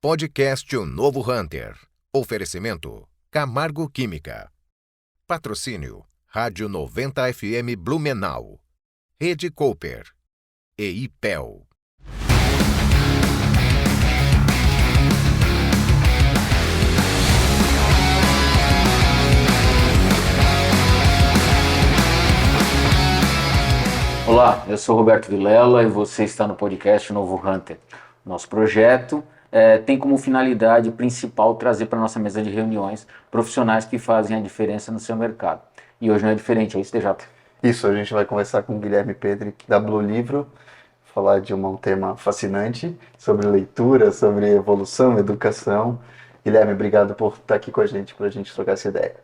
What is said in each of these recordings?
Podcast O Novo Hunter. Oferecimento Camargo Química. Patrocínio Rádio 90 FM Blumenau. Rede Cooper. E IPEL. Olá, eu sou Roberto Vilela e você está no podcast Novo Hunter. Nosso projeto tem como finalidade principal trazer para a nossa mesa de reuniões profissionais que fazem a diferença no seu mercado. E hoje não é diferente, é isso, TJ? Isso, a gente vai conversar com o Guilherme Pedri, da Blue Livro, falar de um tema fascinante sobre leitura, sobre evolução, educação. Guilherme, obrigado por estar aqui com a gente, para a gente trocar essa ideia.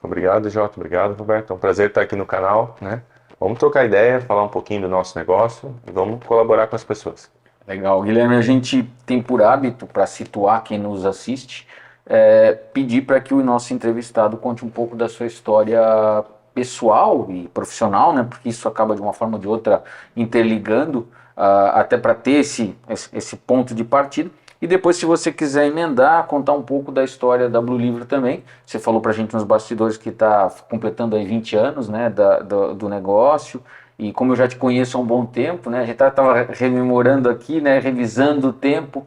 Obrigado, Jota. Obrigado, Roberto. É um prazer estar aqui no canal, né? Vamos trocar ideia, falar um pouquinho do nosso negócio e vamos colaborar com as pessoas. Legal. Guilherme, a gente tem por hábito, para situar quem nos assiste, pedir para que o nosso entrevistado conte um pouco da sua história pessoal e profissional, né? Porque isso acaba de uma forma ou de outra interligando, até para ter esse ponto de partida. E depois, se você quiser emendar, contar um pouco da história da Blue Livro também. Você falou pra gente nos bastidores que está completando aí 20 anos, né, do negócio. E como eu já te conheço há um bom tempo, né, a gente estava rememorando aqui, né, revisando o tempo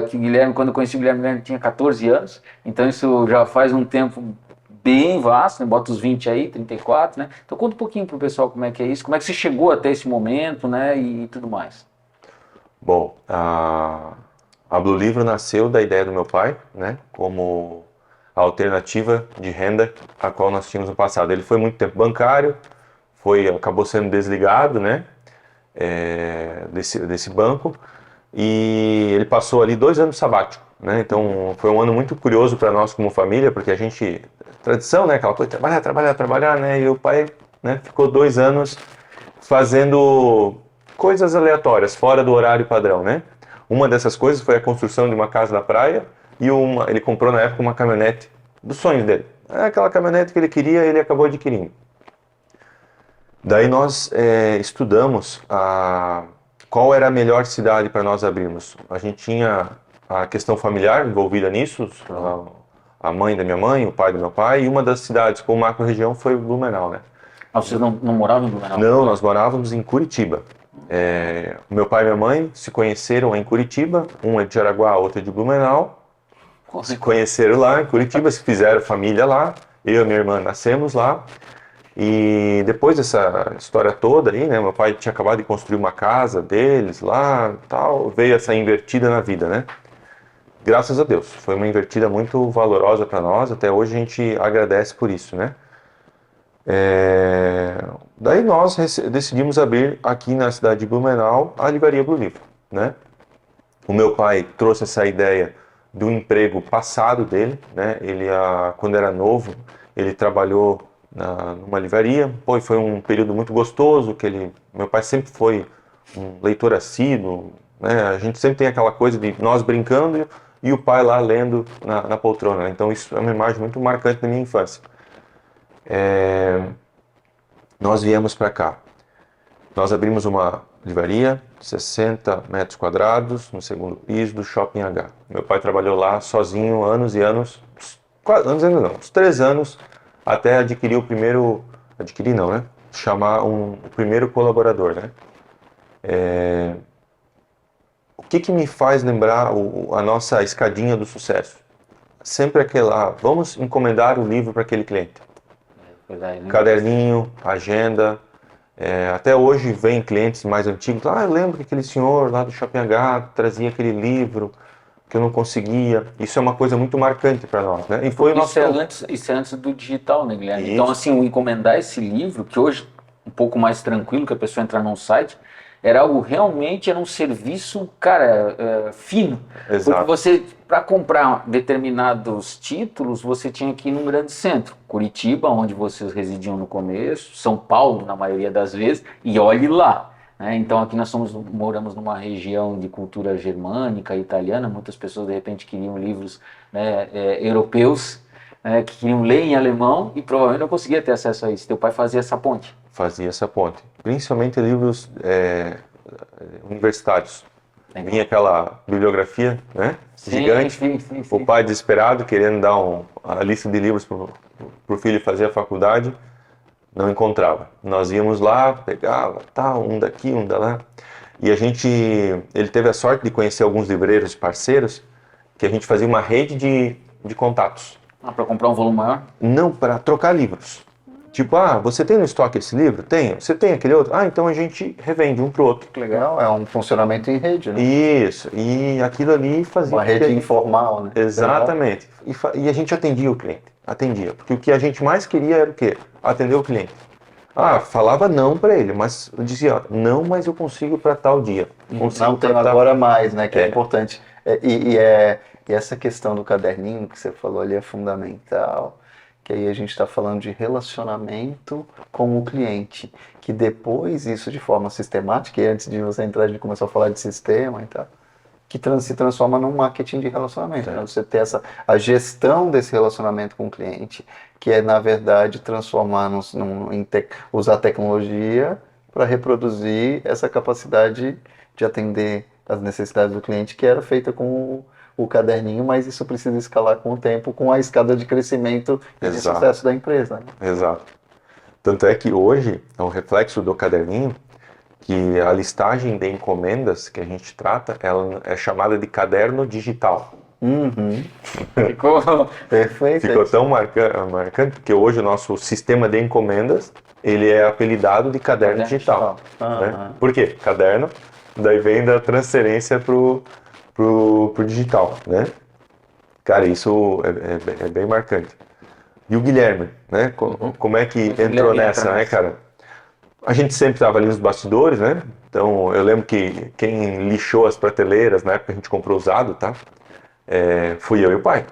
que o Guilherme, quando eu conheci o Guilherme tinha 14 anos. Então isso já faz um tempo bem vasto, né, bota os 20 aí, 34, né. Então conta um pouquinho pro pessoal como é que é isso, como é que você chegou até esse momento, né, e tudo mais. Bom, a Blue Livro nasceu da ideia do meu pai, né, como a alternativa de renda a qual nós tínhamos no passado. Ele foi muito tempo bancário, acabou sendo desligado, né, desse banco, e ele passou ali 2 anos sabático, né. Então foi um ano muito curioso para nós como família, porque a gente, tradição, né, aquela coisa, trabalhar, né, e o pai, né, ficou 2 anos fazendo coisas aleatórias, fora do horário padrão, né. Uma dessas coisas foi a construção de uma casa na praia e ele comprou na época uma caminhonete dos sonhos dele. Aquela caminhonete que ele queria, ele acabou adquirindo. Daí nós estudamos qual era a melhor cidade para nós abrirmos. A gente tinha a questão familiar envolvida nisso, a mãe da minha mãe, o pai do meu pai, e uma das cidades com macro-região foi Blumenau, né? Vocês não moravam em Blumenau? Não, nós morávamos em Curitiba. Meu pai e minha mãe se conheceram em Curitiba, um é de Jaraguá, outro é de Blumenau. Se conheceram lá em Curitiba, se fizeram família lá, eu e minha irmã nascemos lá. E depois dessa história toda aí, né, meu pai tinha acabado de construir uma casa deles lá, tal, veio essa invertida na vida, né? Graças a Deus, foi uma invertida muito valorosa para nós, até hoje a gente agradece por isso, né? Daí nós decidimos abrir aqui na cidade de Blumenau a livraria Blue Livro, né? O meu pai trouxe essa ideia do emprego passado dele, né? Ele, quando era novo, ele trabalhou numa livraria. Foi um período muito gostoso, meu pai sempre foi um leitor assíduo, né? A gente sempre tem aquela coisa de nós brincando e o pai lá lendo na poltrona, né? Então isso é uma imagem muito marcante da minha infância. Nós viemos para cá. Nós abrimos uma livraria, 60 metros quadrados, no 2º piso do Shopping H. Meu pai trabalhou lá sozinho anos e anos, uns 3 anos, até adquirir chamar o primeiro colaborador, né? O que me faz lembrar a nossa escadinha do sucesso? Sempre aquele lá, vamos encomendar o livro para aquele cliente. Caderninho, agenda. Até hoje vem clientes mais antigos. Eu lembro que aquele senhor lá do Shopping H trazia aquele livro que eu não conseguia. Isso é uma coisa muito marcante para nós, né? E foi isso é antes do digital, né, Guilherme? Isso. Então, assim, o encomendar esse livro, que hoje é um pouco mais tranquilo, que a pessoa entrar num site, era um serviço, cara, fino. Exato. Porque você, para comprar determinados títulos, você tinha que ir num grande centro. Curitiba, onde vocês residiam no começo, São Paulo, na maioria das vezes, e olhe lá. Né? Então aqui nós moramos numa região de cultura germânica, italiana, muitas pessoas de repente queriam livros, né, europeus, que queriam ler em alemão e provavelmente não conseguia ter acesso a isso. Teu pai fazia essa ponte. Fazia essa ponte, principalmente livros universitários. vinha aquela bibliografia, né? Gigante. Sim. O pai desesperado, querendo dar a lista de livros pro filho fazer a faculdade, não encontrava. Nós íamos lá, pegava, tal, um daqui, um da lá. E ele teve a sorte de conhecer alguns livreiros parceiros, que a gente fazia uma rede de contatos. Para comprar um volume maior? Não, para trocar livros. Tipo, você tem no estoque esse livro? Tenho. Você tem aquele outro? Então a gente revende um pro outro. Que legal, é um funcionamento em rede, né? Isso, e aquilo ali fazia... Uma rede informal, né? Exatamente. E a gente atendia o cliente. Atendia. Porque o que a gente mais queria era o quê? Atender o cliente. Falava não para ele, mas eu dizia, não, mas eu consigo para tal dia. Não tenho agora mais, né? Que é importante. E essa questão do caderninho que você falou ali é fundamental. Que aí a gente está falando de relacionamento com o cliente. Que depois isso de forma sistemática, e antes de você entrar a gente começou a falar de sistema e tal, que se transforma num marketing de relacionamento. Né? Você ter a gestão desse relacionamento com o cliente, que é, na verdade, transformar usar a tecnologia para reproduzir essa capacidade de atender as necessidades do cliente, que era feita com o caderninho, mas isso precisa escalar com o tempo, com a escada de crescimento e de sucesso da empresa. Né? Exato. Tanto é que hoje, é um reflexo do caderninho, que a listagem de encomendas que a gente trata, ela é chamada de caderno digital. Ficou perfeito. Ficou tão marcante, porque hoje o nosso sistema de encomendas, ele é apelidado de caderno digital. Né? Por quê? Caderno, daí vem da transferência pro digital, né? Cara, isso é bem marcante. E o Guilherme, né? Como é que entrou nessa, né, cara? A gente sempre estava ali nos bastidores, né? Então, eu lembro que quem lixou as prateleiras, na época a gente comprou usado, tá? Fui eu e o pai.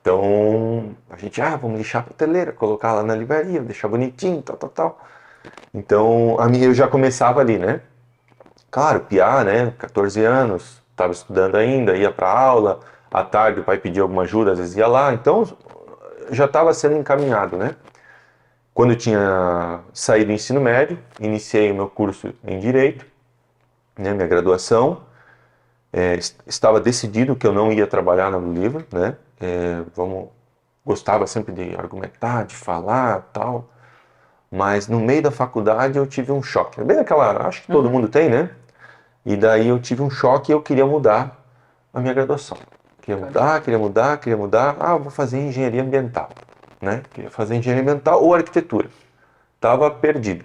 Então, a gente, vamos lixar a prateleira, colocar lá na livraria, deixar bonitinho, tal. Então, eu já começava ali, né? Claro, piá, né? 14 anos, estava estudando ainda, ia para aula, à tarde o pai pedia alguma ajuda, às vezes ia lá, então já estava sendo encaminhado, né? Quando eu tinha saído do ensino médio, iniciei o meu curso em Direito, né, minha graduação, estava decidido que eu não ia trabalhar no livro, né? Gostava sempre de argumentar, de falar, tal, mas no meio da faculdade eu tive um choque, bem aquela, acho que todo mundo tem, né? E daí eu tive um choque e eu queria mudar a minha graduação. Queria mudar. Vou fazer engenharia ambiental, né? Queria fazer engenharia ambiental ou arquitetura. Tava perdido.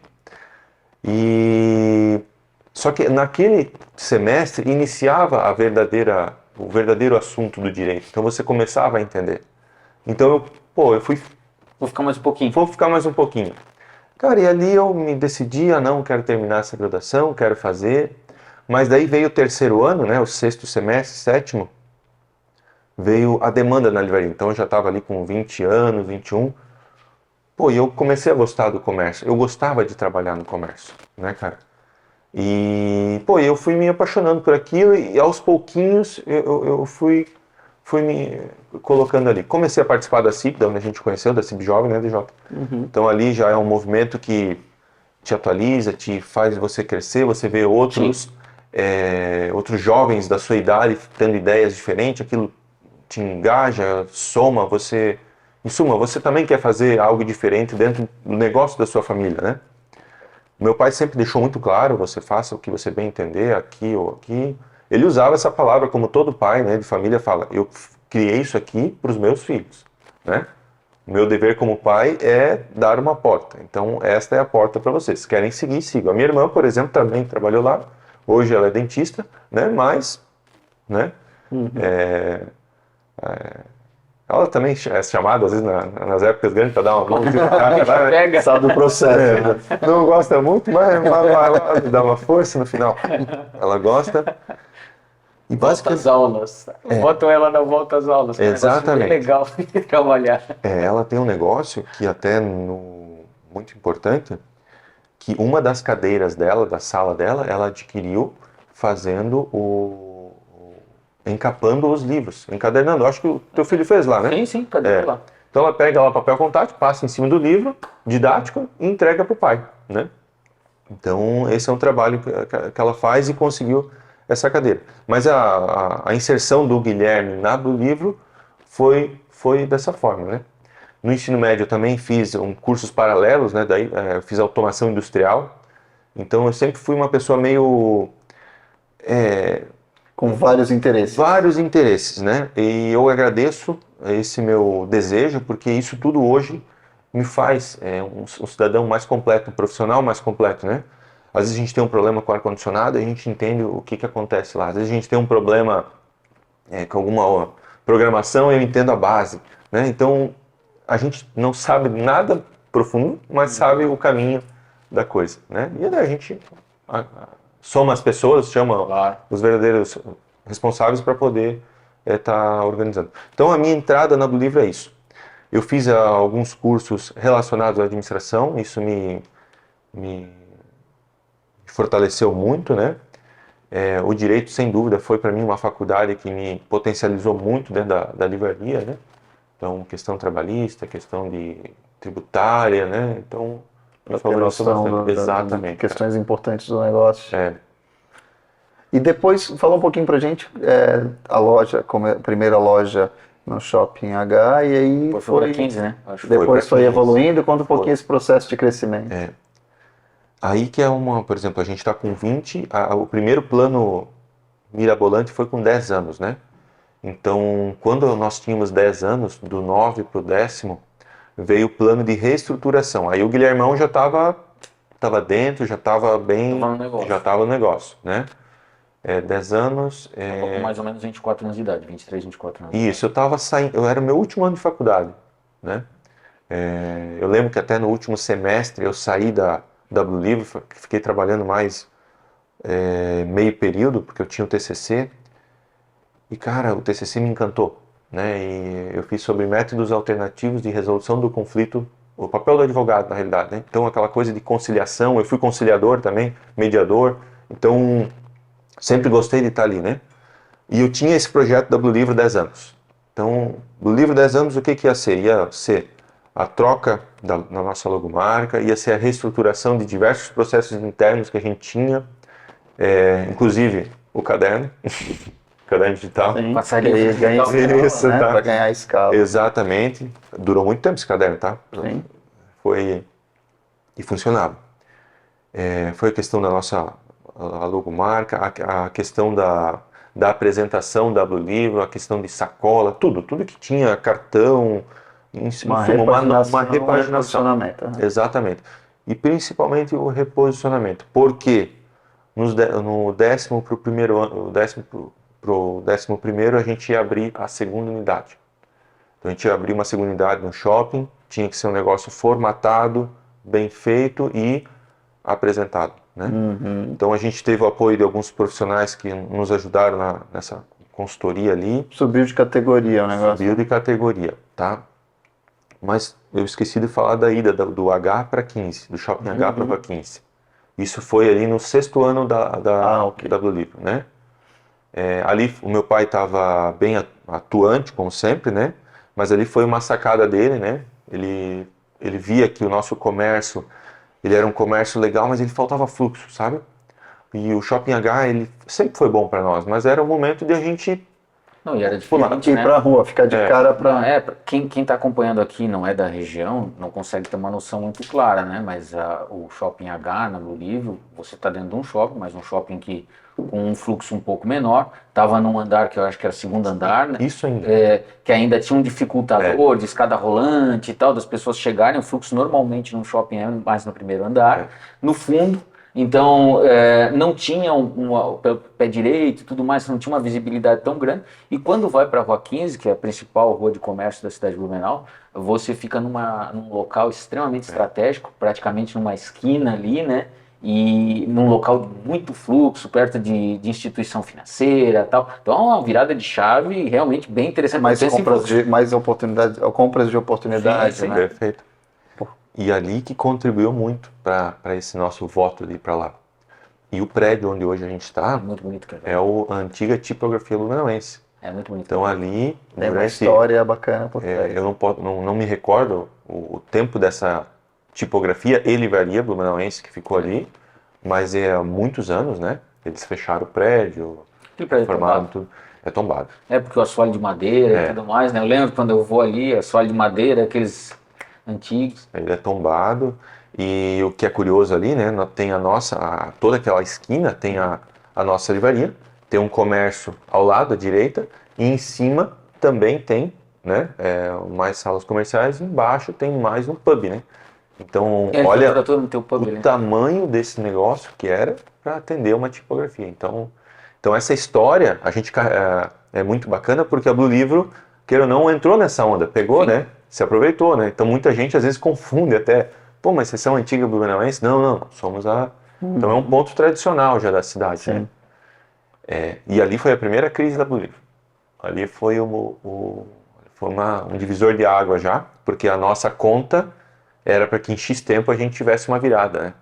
Só que naquele semestre iniciava o verdadeiro assunto do direito. Então você começava a entender. Então eu fui... Vou ficar mais um pouquinho. Vou ficar mais um pouquinho. Cara, e ali eu me decidi, não, quero terminar essa graduação, quero fazer... Mas daí veio o terceiro ano, né, o sexto semestre, sétimo, veio a demanda na livraria. Então eu já estava ali com 20 anos, 21. E eu comecei a gostar do comércio. Eu gostava de trabalhar no comércio, né, cara? E, eu fui me apaixonando por aquilo e aos pouquinhos eu fui me colocando ali. Comecei a participar da CIP, da onde a gente conheceu, da CIP Jovem, né, DJ? Então ali já é um movimento que te atualiza, te faz você crescer, você vê outros jovens da sua idade tendo ideias diferentes, aquilo te engaja, soma, em suma, você também quer fazer algo diferente dentro do negócio da sua família, né? Meu pai sempre deixou muito claro, você faça o que você bem entender, aqui ou aqui. Ele usava essa palavra como todo pai, né, de família fala, eu criei isso aqui para os meus filhos, né? O meu dever como pai é dar uma porta. Então, esta é a porta para vocês. Se querem seguir, sigam. A minha irmã, por exemplo, também trabalhou lá. Hoje ela é dentista, né? Mas, né? Ela também é chamada, às vezes, nas épocas grandes, para dar uma mão. Pega. Sabe o processo, né? Não gosta muito, mas vai lá, dá uma força no final. Ela gosta. E Volta às aulas. Botam ela na volta às aulas. Exatamente. É legal trabalhar. Ela tem um negócio que até muito importante, que uma das cadeiras dela, da sala dela, ela adquiriu fazendo encapando os livros, encadernando. Acho que o teu filho fez lá, né? Sim, cadê lá? Então ela pega lá papel contato, passa em cima do livro, didático, e entrega para o pai, né? Então esse é um trabalho que ela faz e conseguiu essa cadeira. Mas a inserção do Guilherme na do livro foi dessa forma, né? No ensino médio eu também fiz cursos paralelos, né? Daí eu fiz automação industrial. Então eu sempre fui uma pessoa meio Com vários interesses. vários interesses, né? E eu agradeço esse meu desejo, porque isso tudo hoje me faz um cidadão mais completo, um profissional mais completo, né? Às vezes a gente tem um problema com ar-condicionado e a gente entende o que acontece lá. Às vezes a gente tem um problema com alguma programação e eu entendo a base, né? Então a gente não sabe nada profundo, mas sabe o caminho da coisa, né? E daí a gente soma as pessoas, chama Claro. os verdadeiros responsáveis para poder estar organizando. Então a minha entrada na do livro é isso. Eu fiz alguns cursos relacionados à administração, isso me fortaleceu muito, né? O direito, sem dúvida, foi para mim uma faculdade que me potencializou muito dentro da livraria, né? Então, questão trabalhista, questão de tributária, né? Então, me favoreceu bastante. Exatamente. Questões importantes do negócio. É. E depois, fala um pouquinho pra gente, a loja, como a primeira loja no Shopping H, e aí Depois foi para 15, né? Acho que depois foi pra 15. evoluindo. Conta um pouquinho esse processo de crescimento. Aí que por exemplo, a gente está com 20, o primeiro plano mirabolante foi com 10 anos, né? Então, quando nós tínhamos 10 anos, do 9 para o 10º, veio o plano de reestruturação. Aí o Guilhermão já estava dentro, já estava bem, Tava no negócio. já estava no negócio, né? 10 anos... com mais ou menos 24 anos de idade, 23, 24 anos. Isso, eu estava saindo, eu era o meu último ano de faculdade, né? Eu lembro que até no último semestre eu saí da Blue Livre, fiquei trabalhando mais meio período, porque eu tinha o TCC, e cara, o TCC me encantou, né? E eu fiz sobre métodos alternativos de resolução do conflito, o papel do advogado na realidade, né? Então aquela coisa de conciliação, eu fui conciliador também, mediador, então sempre gostei de estar ali, né? E eu tinha esse projeto da Blue Livre 10 anos. Então, Blue Livre 10 anos, o que ia ser? Ia ser a troca da nossa logomarca, ia ser a reestruturação de diversos processos internos que a gente tinha, inclusive o caderno, caderno digital. Sim, Passaria e ganha escala, Isso, né? tá. Para ganhar escala. Exatamente. Durou muito tempo esse caderno, tá? Sim. E funcionava. Foi a questão da nossa a logomarca, a questão da apresentação da Blue Livre, a questão de sacola, tudo que tinha, cartão, Uma uma repaginação, repaginação. né? Exatamente. E principalmente o reposicionamento. Porque no 10º para o primeiro ano, 11º a gente ia abrir a segunda unidade. Então a gente ia abrir uma segunda unidade no shopping, tinha que ser um negócio formatado, bem feito e apresentado, né? Então a gente teve o apoio de alguns profissionais que nos ajudaram nessa consultoria ali. Subiu de categoria o negócio. Subiu de categoria, tá? Mas eu esqueci de falar da ida do H para 15, do Shopping H para 15. Isso foi ali no 6º ano da Blue Livre, né? Ali o meu pai estava bem atuante, como sempre, né? Mas ali foi uma sacada dele, né? Ele via que o nosso comércio, ele era um comércio legal, mas ele faltava fluxo, sabe? E o Shopping H, ele sempre foi bom para nós, mas era o momento de a gente... Não, e era Pular, diferente, ir né? pra rua, ficar de cara pra... Não, quem está acompanhando aqui não é da região, não consegue ter uma noção muito clara, né? Mas o Shopping H, na Blue Livre, você está dentro de um shopping, mas um shopping que com um fluxo um pouco menor, estava num andar que eu acho que era o 2º andar, né? Isso ainda. Que ainda tinha um dificultador de escada rolante e tal, das pessoas chegarem, o fluxo normalmente num shopping é mais no 1º andar, no fundo. Então, não tinha o pé direito e tudo mais, não tinha uma visibilidade tão grande. E quando vai para a Rua 15, que é a principal rua de comércio da cidade de Blumenau, você fica num local extremamente estratégico, praticamente numa esquina ali, né? E num local de muito fluxo, perto de instituição financeira e tal. Então, é uma virada de chave realmente bem interessante. Mais oportunidades, compras de oportunidade, Sim, né? Perfeito. E ali que contribuiu muito para esse nosso voto de ir para lá. E o prédio onde hoje a gente está muito bonito, cara. a antiga tipografia lumenauense. É muito bonito. Então ali... Tem uma história bacana por trás. eu não me recordo o tempo dessa tipografia e livraria blumenauense que ficou ali, mas há muitos anos, né? Eles fecharam o prédio, Que prédio reformaram tombado? tudo. É tombado. É porque o assoalho de madeira e tudo mais, né? Eu lembro quando eu vou ali, assoalho de madeira, aqueles antigos. Ele é tombado. E o que é curioso ali, né? Tem toda aquela esquina tem a nossa livraria, tem um comércio ao lado, à direita, e em cima também tem, né? Mais salas comerciais, embaixo tem mais um pub, né? Então, E a olha literatura no teu pub, o né? tamanho desse negócio que era para atender uma tipografia. Então essa história a gente é muito bacana porque a Blue Livro, queira ou não, entrou nessa onda, pegou, Sim. né? Se aproveitou, né? Então muita gente às vezes confunde até, pô, mas vocês são antiga blumenauense? Não, não, somos Então é um ponto tradicional já da cidade, né? E ali foi a primeira crise da Blue Livro. Ali foi um divisor de água já, porque a nossa conta era para que em X tempo a gente tivesse uma virada, né?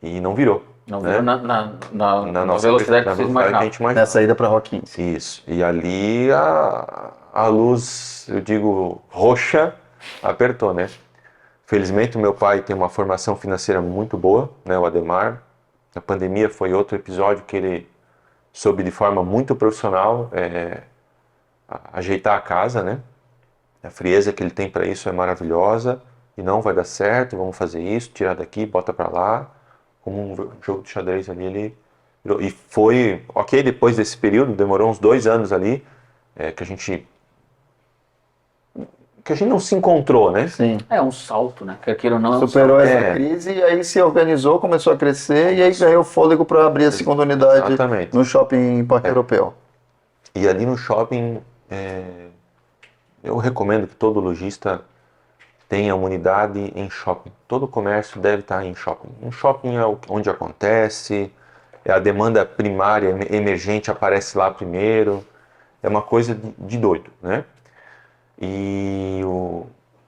E não virou. Não né? virou na nossa velocidade que na vocês velocidade que a imaginavam. gente imaginava. Nessa ida para Rock 15. Isso. E ali a luz, eu digo, roxa, apertou, né? Felizmente o meu pai tem uma formação financeira muito boa, né? O Ademar. A pandemia foi outro episódio que ele soube de forma muito profissional ajeitar a casa, né? A frieza que ele tem para isso é maravilhosa e não vai dar certo, vamos fazer isso, tirar daqui, bota para lá. Como um jogo de xadrez ali, ele virou. E foi, ok, depois desse período, demorou uns 2 anos ali, que a gente não se encontrou, né? Sim. É um salto, né? Quer queira ou não, é um Superou salto. essa crise e aí se organizou, começou a crescer e aí ganhou fôlego para abrir a segunda unidade Exatamente. no shopping Parque Europeu. E ali no shopping, eu recomendo que todo lojista tenha uma unidade em shopping. Todo comércio deve estar em shopping. Um shopping é onde acontece, a demanda primária, emergente aparece lá primeiro. É uma coisa de doido, né? E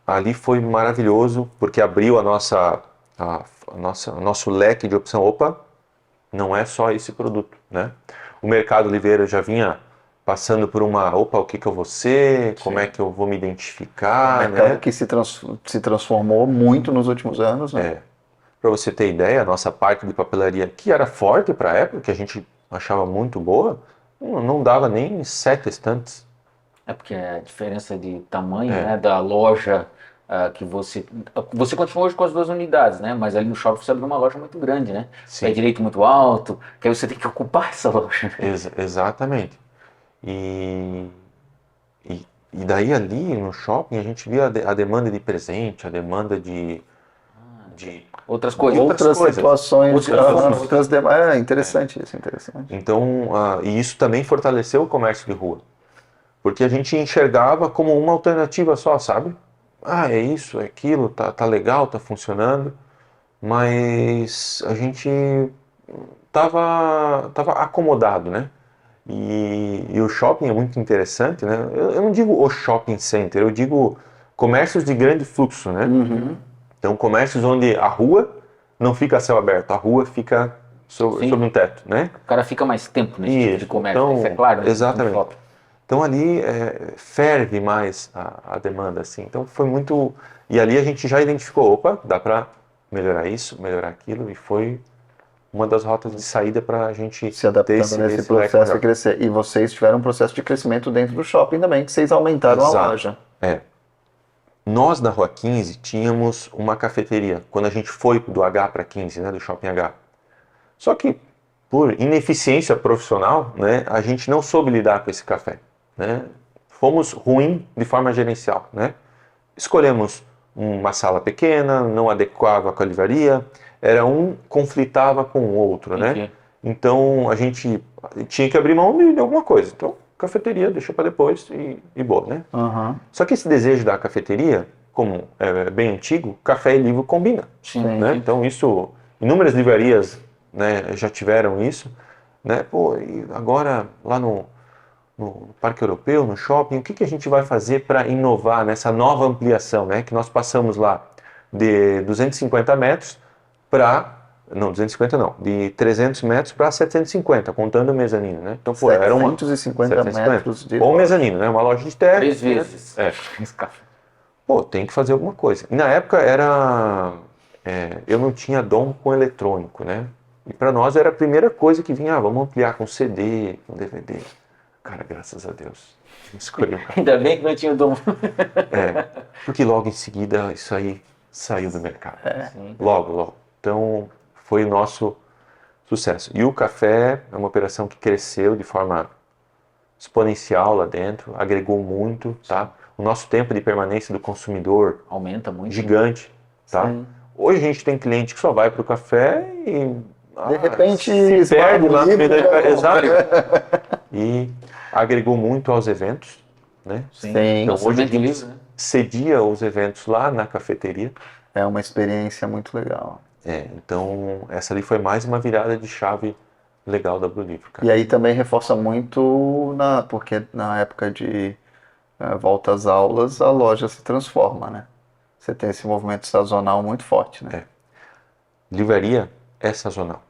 ali foi maravilhoso porque abriu o nosso leque de opção. Opa, não é só esse produto, né? O Mercado Livreiro já vinha passando por o que eu vou ser, como é que eu vou me identificar, Um mercado né? que se transformou muito nos últimos anos, né? Para você ter ideia, a nossa parte de papelaria, que era forte para a época, que a gente achava muito boa, não dava nem 7 estantes. É porque a diferença de tamanho, né, da loja que você continua hoje com as 2 unidades, né? Mas ali no shopping você abre uma loja muito grande, né? Sim. Pé direito muito alto, que aí você tem que ocupar essa loja. Né? Exatamente. E daí ali no shopping a gente via a demanda de presente, a demanda de Outras coisas. Outras coisas. situações, Outras outras demais. interessante isso, interessante. Então, e isso também fortaleceu o comércio de rua. Porque a gente enxergava como uma alternativa só, sabe? É isso, é aquilo, tá legal, tá funcionando, mas a gente tava acomodado, né? E o shopping é muito interessante, né? Eu não digo o shopping center, eu digo comércios de grande fluxo, né? Então, comércios onde a rua não fica a céu aberto, a rua fica sobre um teto, né? O cara fica mais tempo nesse tipo de comércio, então, isso é claro. Né? Exatamente. No shopping. Então ali ferve mais a demanda, assim. Então foi muito... E ali a gente já identificou, opa, dá para melhorar isso, melhorar aquilo, e foi uma das rotas de saída para a gente Se adaptando nesse processo a crescer. E vocês tiveram um processo de crescimento dentro do shopping também, que vocês aumentaram a loja. Nós da Rua 15 tínhamos uma cafeteria, quando a gente foi do H para 15, né, do Shopping H. Só que, por ineficiência profissional, né, a gente não soube lidar com esse café. Né? Fomos ruim de forma gerencial. Né? Escolhemos uma sala pequena, não adequava com a livraria, conflitava com o outro. Né? Então a gente tinha que abrir mão de alguma coisa. Então, cafeteria, deixa para depois e boa. Né? Só que esse desejo da cafeteria, como é bem antigo, café e livro combina. Né? Então isso, inúmeras livrarias, né, já tiveram isso. Né? Pô, e agora lá no Parque Europeu, no shopping, o que a gente vai fazer para inovar nessa nova ampliação, né? Que nós passamos lá de 250 metros para... Não, 250 não, de 300 metros para 750, contando o mezanino, né? Então, pô, era 750 metros de... Ou mezanino, né? Uma loja de terra. 3 vezes. Pô, tem que fazer alguma coisa. E na época eu não tinha dom com eletrônico, né? E para nós era a primeira coisa que vinha, vamos ampliar com CD, com DVD. Cara, graças a Deus. Escolheu. Ainda bem que não tinha o dom. Porque logo em seguida isso aí saiu do mercado. Sim. Logo. Então foi o nosso sucesso. E o café é uma operação que cresceu de forma exponencial lá dentro, agregou muito, tá? O nosso tempo de permanência do consumidor Aumenta muito. gigante, tá? Sim. Hoje a gente tem cliente que só vai para o café e De repente, se esbarra perde no lá no meio livro, da... né? Exato. E agregou muito aos eventos, né? Sim. Sim. Então hoje a Lançamento de gente livro, né? cedia os eventos lá na cafeteria. É uma experiência muito legal. Então essa ali foi mais uma virada de chave legal da Blue Livro, cara. E aí também reforça muito, porque na época de volta às aulas, a loja se transforma, né? Você tem esse movimento sazonal muito forte, né? Livraria é sazonal.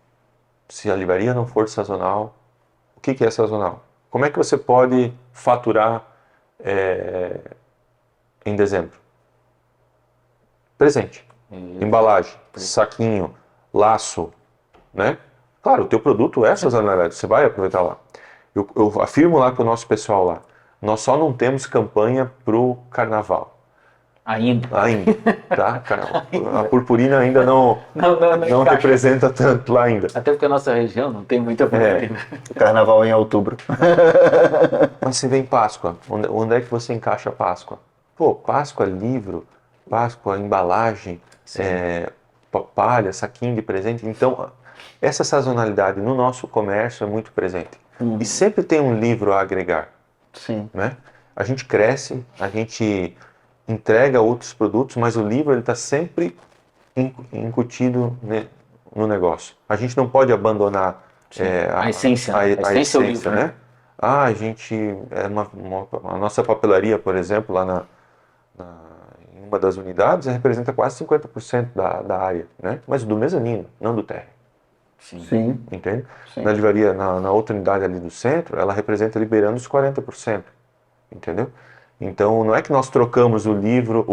Se a livraria não for sazonal, o que é sazonal? Como é que você pode faturar em dezembro? Presente, embalagem, saquinho, laço, né? Claro, o teu produto é sazonalidade, você vai aproveitar lá. Eu afirmo lá com o nosso pessoal lá, nós só não temos campanha pro carnaval. Ainda, Tá? A purpurina ainda não encaixa. representa tanto lá ainda. Até porque a nossa região não tem muita purpurina. O carnaval em outubro. Mas você vem Páscoa, onde é que você encaixa a Páscoa? Pô, Páscoa, livro, Páscoa, embalagem, palha, saquinho de presente. Então, essa sazonalidade no nosso comércio é muito presente. E sempre tem um livro a agregar, Sim. né? A gente cresce, a gente entrega outros produtos, mas o livro está sempre incutido no negócio. A gente não pode abandonar A essência, né? a A essência é o livro, né? A gente, a nossa papelaria, por exemplo, lá em uma das unidades, representa quase 50% da área, né? Mas do mezanino, não do térreo. Sim. Entende? Sim. Na livraria, na outra unidade ali do centro, ela representa liberando os 40%. Entendeu? Então, não é que nós trocamos o livro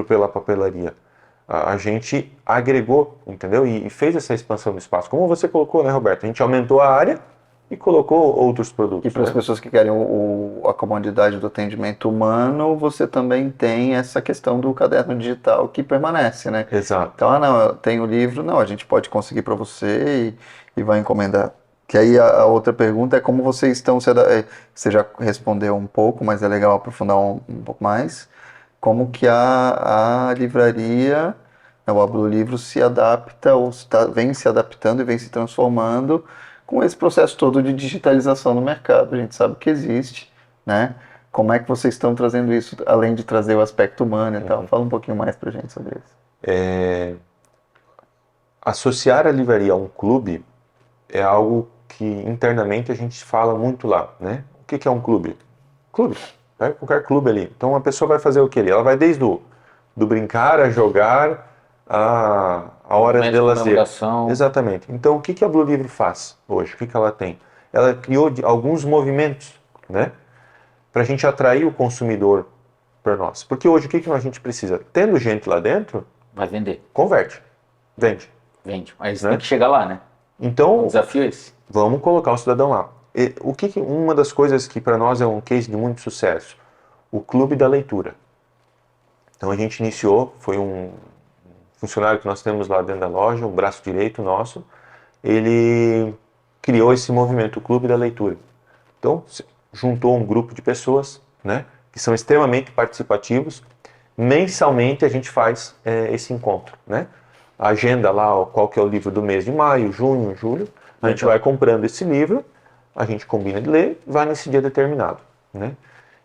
pela papelaria. A gente agregou, entendeu? E fez essa expansão do espaço. Como você colocou, né, Roberto? A gente aumentou a área e colocou outros produtos. E para as pessoas que querem a comodidade do atendimento humano, você também tem essa questão do caderno digital que permanece, né? Exato. Então, não, eu tenho o livro, não, a gente pode conseguir para você e vai encomendar. Que aí a outra pergunta é como vocês estão, você já respondeu um pouco, mas é legal aprofundar um pouco mais, como que a livraria, o Ablu Livro se adapta, ou vem se adaptando e vem se transformando com esse processo todo de digitalização no mercado. A gente sabe que existe, né? Como é que vocês estão trazendo isso, além de trazer o aspecto humano e tal? Fala um pouquinho mais pra gente sobre isso. Associar a livraria a um clube é algo que internamente a gente fala muito lá, né? O que é um clube? Clube. Pega qualquer clube ali. Então a pessoa vai fazer o que ali? Ela vai desde do brincar, a jogar, a hora de lazer. Exatamente. Então o que a Blue Livro faz hoje? O que ela tem? Ela criou alguns movimentos, né? Para a gente atrair o consumidor para nós. Porque hoje o que a gente precisa? Tendo gente lá dentro, vai vender. Converte. Vende. Mas tem que chegar lá, né? Então, o desafio é esse. Vamos colocar o cidadão lá. Uma das coisas que para nós é um case de muito sucesso, o Clube da Leitura. Então a gente iniciou, foi um funcionário que nós temos lá dentro da loja, um braço direito nosso, ele criou esse movimento, o Clube da Leitura. Então juntou um grupo de pessoas, né, que são extremamente participativos. Mensalmente a gente faz esse encontro, né? A agenda lá, qual que é o livro do mês de maio, junho, julho. A gente vai comprando esse livro, a gente combina de ler, vai nesse dia determinado, né?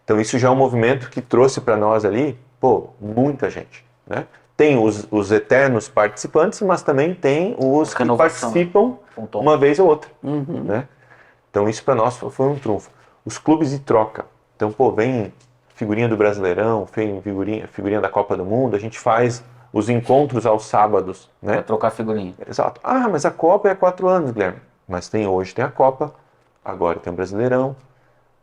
Então isso já é um movimento que trouxe para nós ali, muita gente, né? Tem os eternos participantes, mas também tem os que participam uma vez ou outra, né? Então isso para nós foi um trunfo. Os clubes de troca, então vem figurinha do Brasileirão, vem figurinha da Copa do Mundo, a gente faz os encontros aos sábados, né? Pra trocar figurinha. Exato. Mas a Copa é 4 anos, Guilherme. Mas hoje tem a Copa, agora tem o Brasileirão.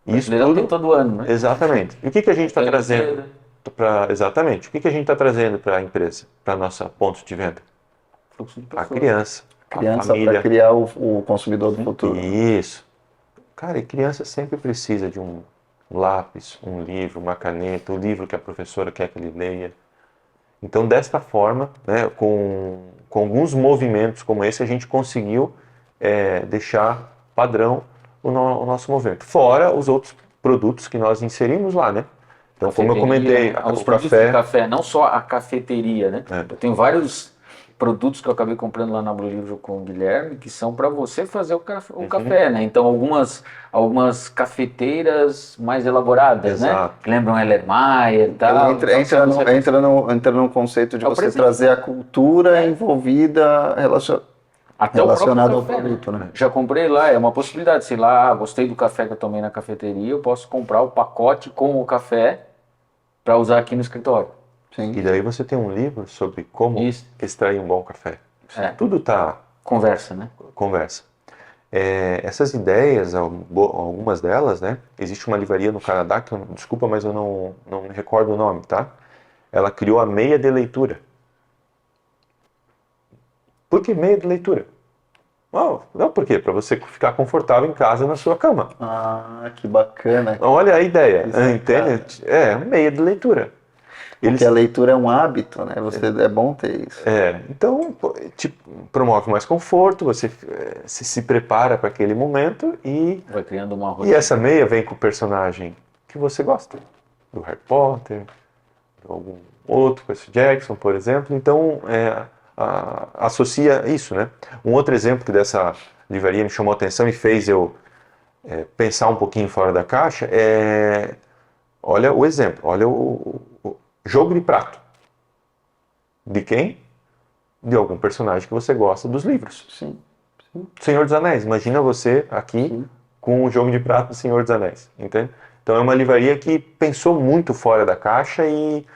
O Brasileirão tem todo ano, né? Exatamente. E o que a gente está trazendo? Exatamente. O que a gente está trazendo para a empresa, para a nossa ponto de venda? Fluxo de pessoas. A criança. Criança família. para criar o consumidor do futuro. Isso. Cara, e criança sempre precisa de um lápis, um livro, uma caneta, o livro que a professora quer que ele leia. Então, desta forma, né, com alguns movimentos como esse, a gente conseguiu deixar padrão o nosso movimento. Fora os outros produtos que nós inserimos lá, né? Então, como eu comentei, os o produtos de café, não só a cafeteria, né? É. Eu tenho vários produtos que eu acabei comprando lá na Blue Livro com o Guilherme, que são para você fazer o café, né? Então, algumas cafeteiras mais elaboradas, né? Exato. Que lembram Erlenmeyer e tal. Entra no conceito de É o você presente. trazer a cultura envolvida Até o próprio relacionada ao café, produto, né? né? Já comprei lá, é uma possibilidade. Sei lá, gostei do café que eu tomei na cafeteria, eu posso comprar o pacote com o café para usar aqui no escritório. Sim. E daí você tem um livro sobre como Isso. extrair um bom café. É. Tudo tá Conversa, né? conversa. Essas ideias, algumas delas, né? Existe uma livraria no Canadá, que desculpa, mas eu não me recordo o nome, tá? Ela criou a meia de leitura. Por que meia de leitura? Não, por quê? Para você ficar confortável em casa na sua cama. Ah, que bacana. Olha a ideia, Isso é entende? Meia de leitura. Porque a leitura é um hábito, né? É bom ter isso. Então, promove mais conforto, você se prepara para aquele momento Vai criando uma e rotina. essa meia vem com o personagem que você gosta, do Harry Potter, de algum outro, Percy Jackson, por exemplo. Então, associa isso, né? Um outro exemplo que dessa livraria me chamou a atenção e fez eu pensar um pouquinho fora da caixa olha o exemplo, olha o jogo de prato. De quem? De algum personagem que você gosta dos livros. Sim. Senhor dos Anéis. Imagina você aqui com o jogo de prato do Senhor dos Anéis. Entende? Então é uma livraria que pensou muito fora da caixa e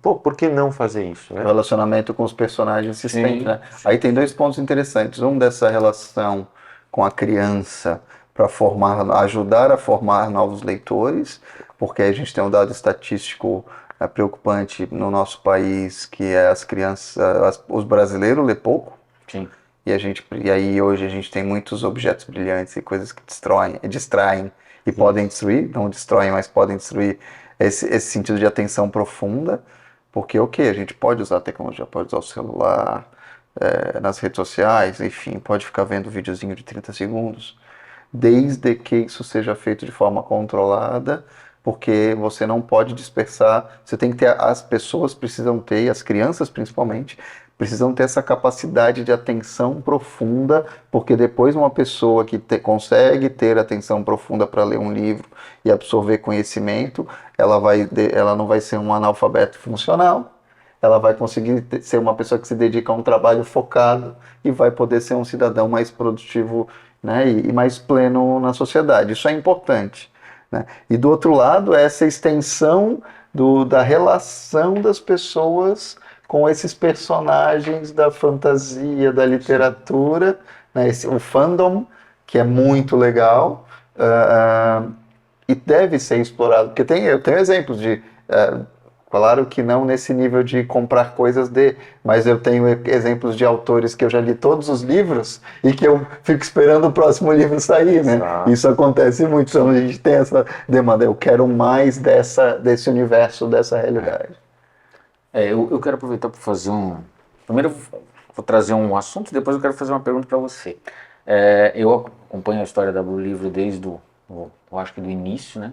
por que não fazer isso? Né? O relacionamento com os personagens se estende, né? Aí tem dois pontos interessantes. Um dessa relação com a criança para ajudar a formar novos leitores, porque a gente tem um dado estatístico preocupante no nosso país, que é as crianças, os brasileiros lê pouco. Sim. E aí hoje a gente tem muitos objetos brilhantes e coisas que distraem e podem destruir, não destroem, mas podem destruir esse sentido de atenção profunda, porque a gente pode usar a tecnologia, pode usar o celular, nas redes sociais, enfim, pode ficar vendo videozinho de 30 segundos, desde que isso seja feito de forma controlada, porque você não pode dispersar, você tem que ter, as pessoas precisam ter, e as crianças principalmente, precisam ter essa capacidade de atenção profunda, porque depois uma pessoa que consegue ter atenção profunda para ler um livro e absorver conhecimento, ela não vai ser um analfabeto funcional, ela vai conseguir ser uma pessoa que se dedica a um trabalho focado e vai poder ser um cidadão mais produtivo, né, e mais pleno na sociedade. Isso é importante, né? E do outro lado, essa extensão da relação das pessoas com esses personagens da fantasia, da literatura, né, o fandom, que é muito legal, e deve ser explorado, porque eu tenho exemplos de, claro que não nesse nível de comprar coisas mas eu tenho exemplos de autores que eu já li todos os livros e que eu fico esperando o próximo livro sair, né? Exato. Isso acontece muito, então a gente tem essa demanda, eu quero mais desse universo, dessa realidade. Eu quero aproveitar para fazer Primeiro eu vou trazer um assunto, depois eu quero fazer uma pergunta para você. Eu acompanho a história da Blue Livro desde eu acho que do início, né?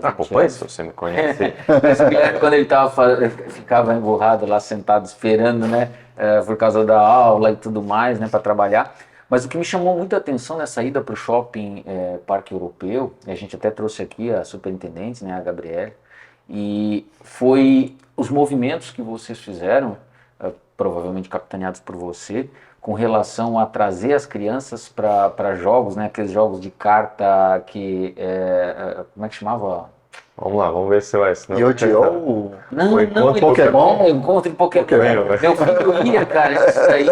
Acompanha se você me conhece. Quando ele ficava emburrado lá, sentado, esperando, né? Por causa da aula e tudo mais, né? Para trabalhar. Mas o que me chamou muita atenção nessa ida para o shopping Parque Europeu, e a gente até trouxe aqui a superintendente, né? A Gabriele, e foi os movimentos que vocês fizeram, provavelmente capitaneados por você, com relação a trazer as crianças para jogos, né? Aqueles jogos de carta que... como é que chamava? Vamos lá, vamos ver se vai. Yu-Gi-Oh! Não, Encontro Pokémon? Encontro em Pokémon. Meu filho ia, cara, isso aí.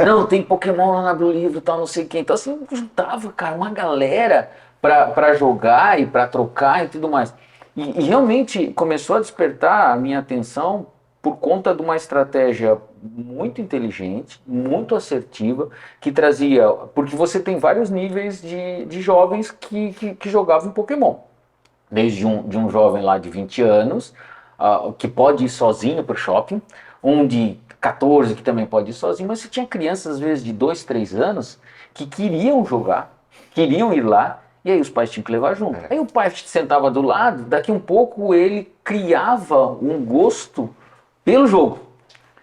Não, tem Pokémon lá na Blue Livro e tal, não sei quem. Então, assim, juntava, cara, uma galera para jogar e para trocar e tudo mais. E realmente começou a despertar a minha atenção por conta de uma estratégia muito inteligente, muito assertiva, que trazia... Porque você tem vários níveis de jovens que jogavam Pokémon. Desde de um jovem lá de 20 anos, que pode ir sozinho para o shopping, um de 14 que também pode ir sozinho, mas você tinha crianças, às vezes, de 2, 3 anos, que queriam jogar, queriam ir lá, e aí os pais tinham que levar junto. Aí o pai sentava do lado, daqui um pouco ele criava um gosto pelo jogo.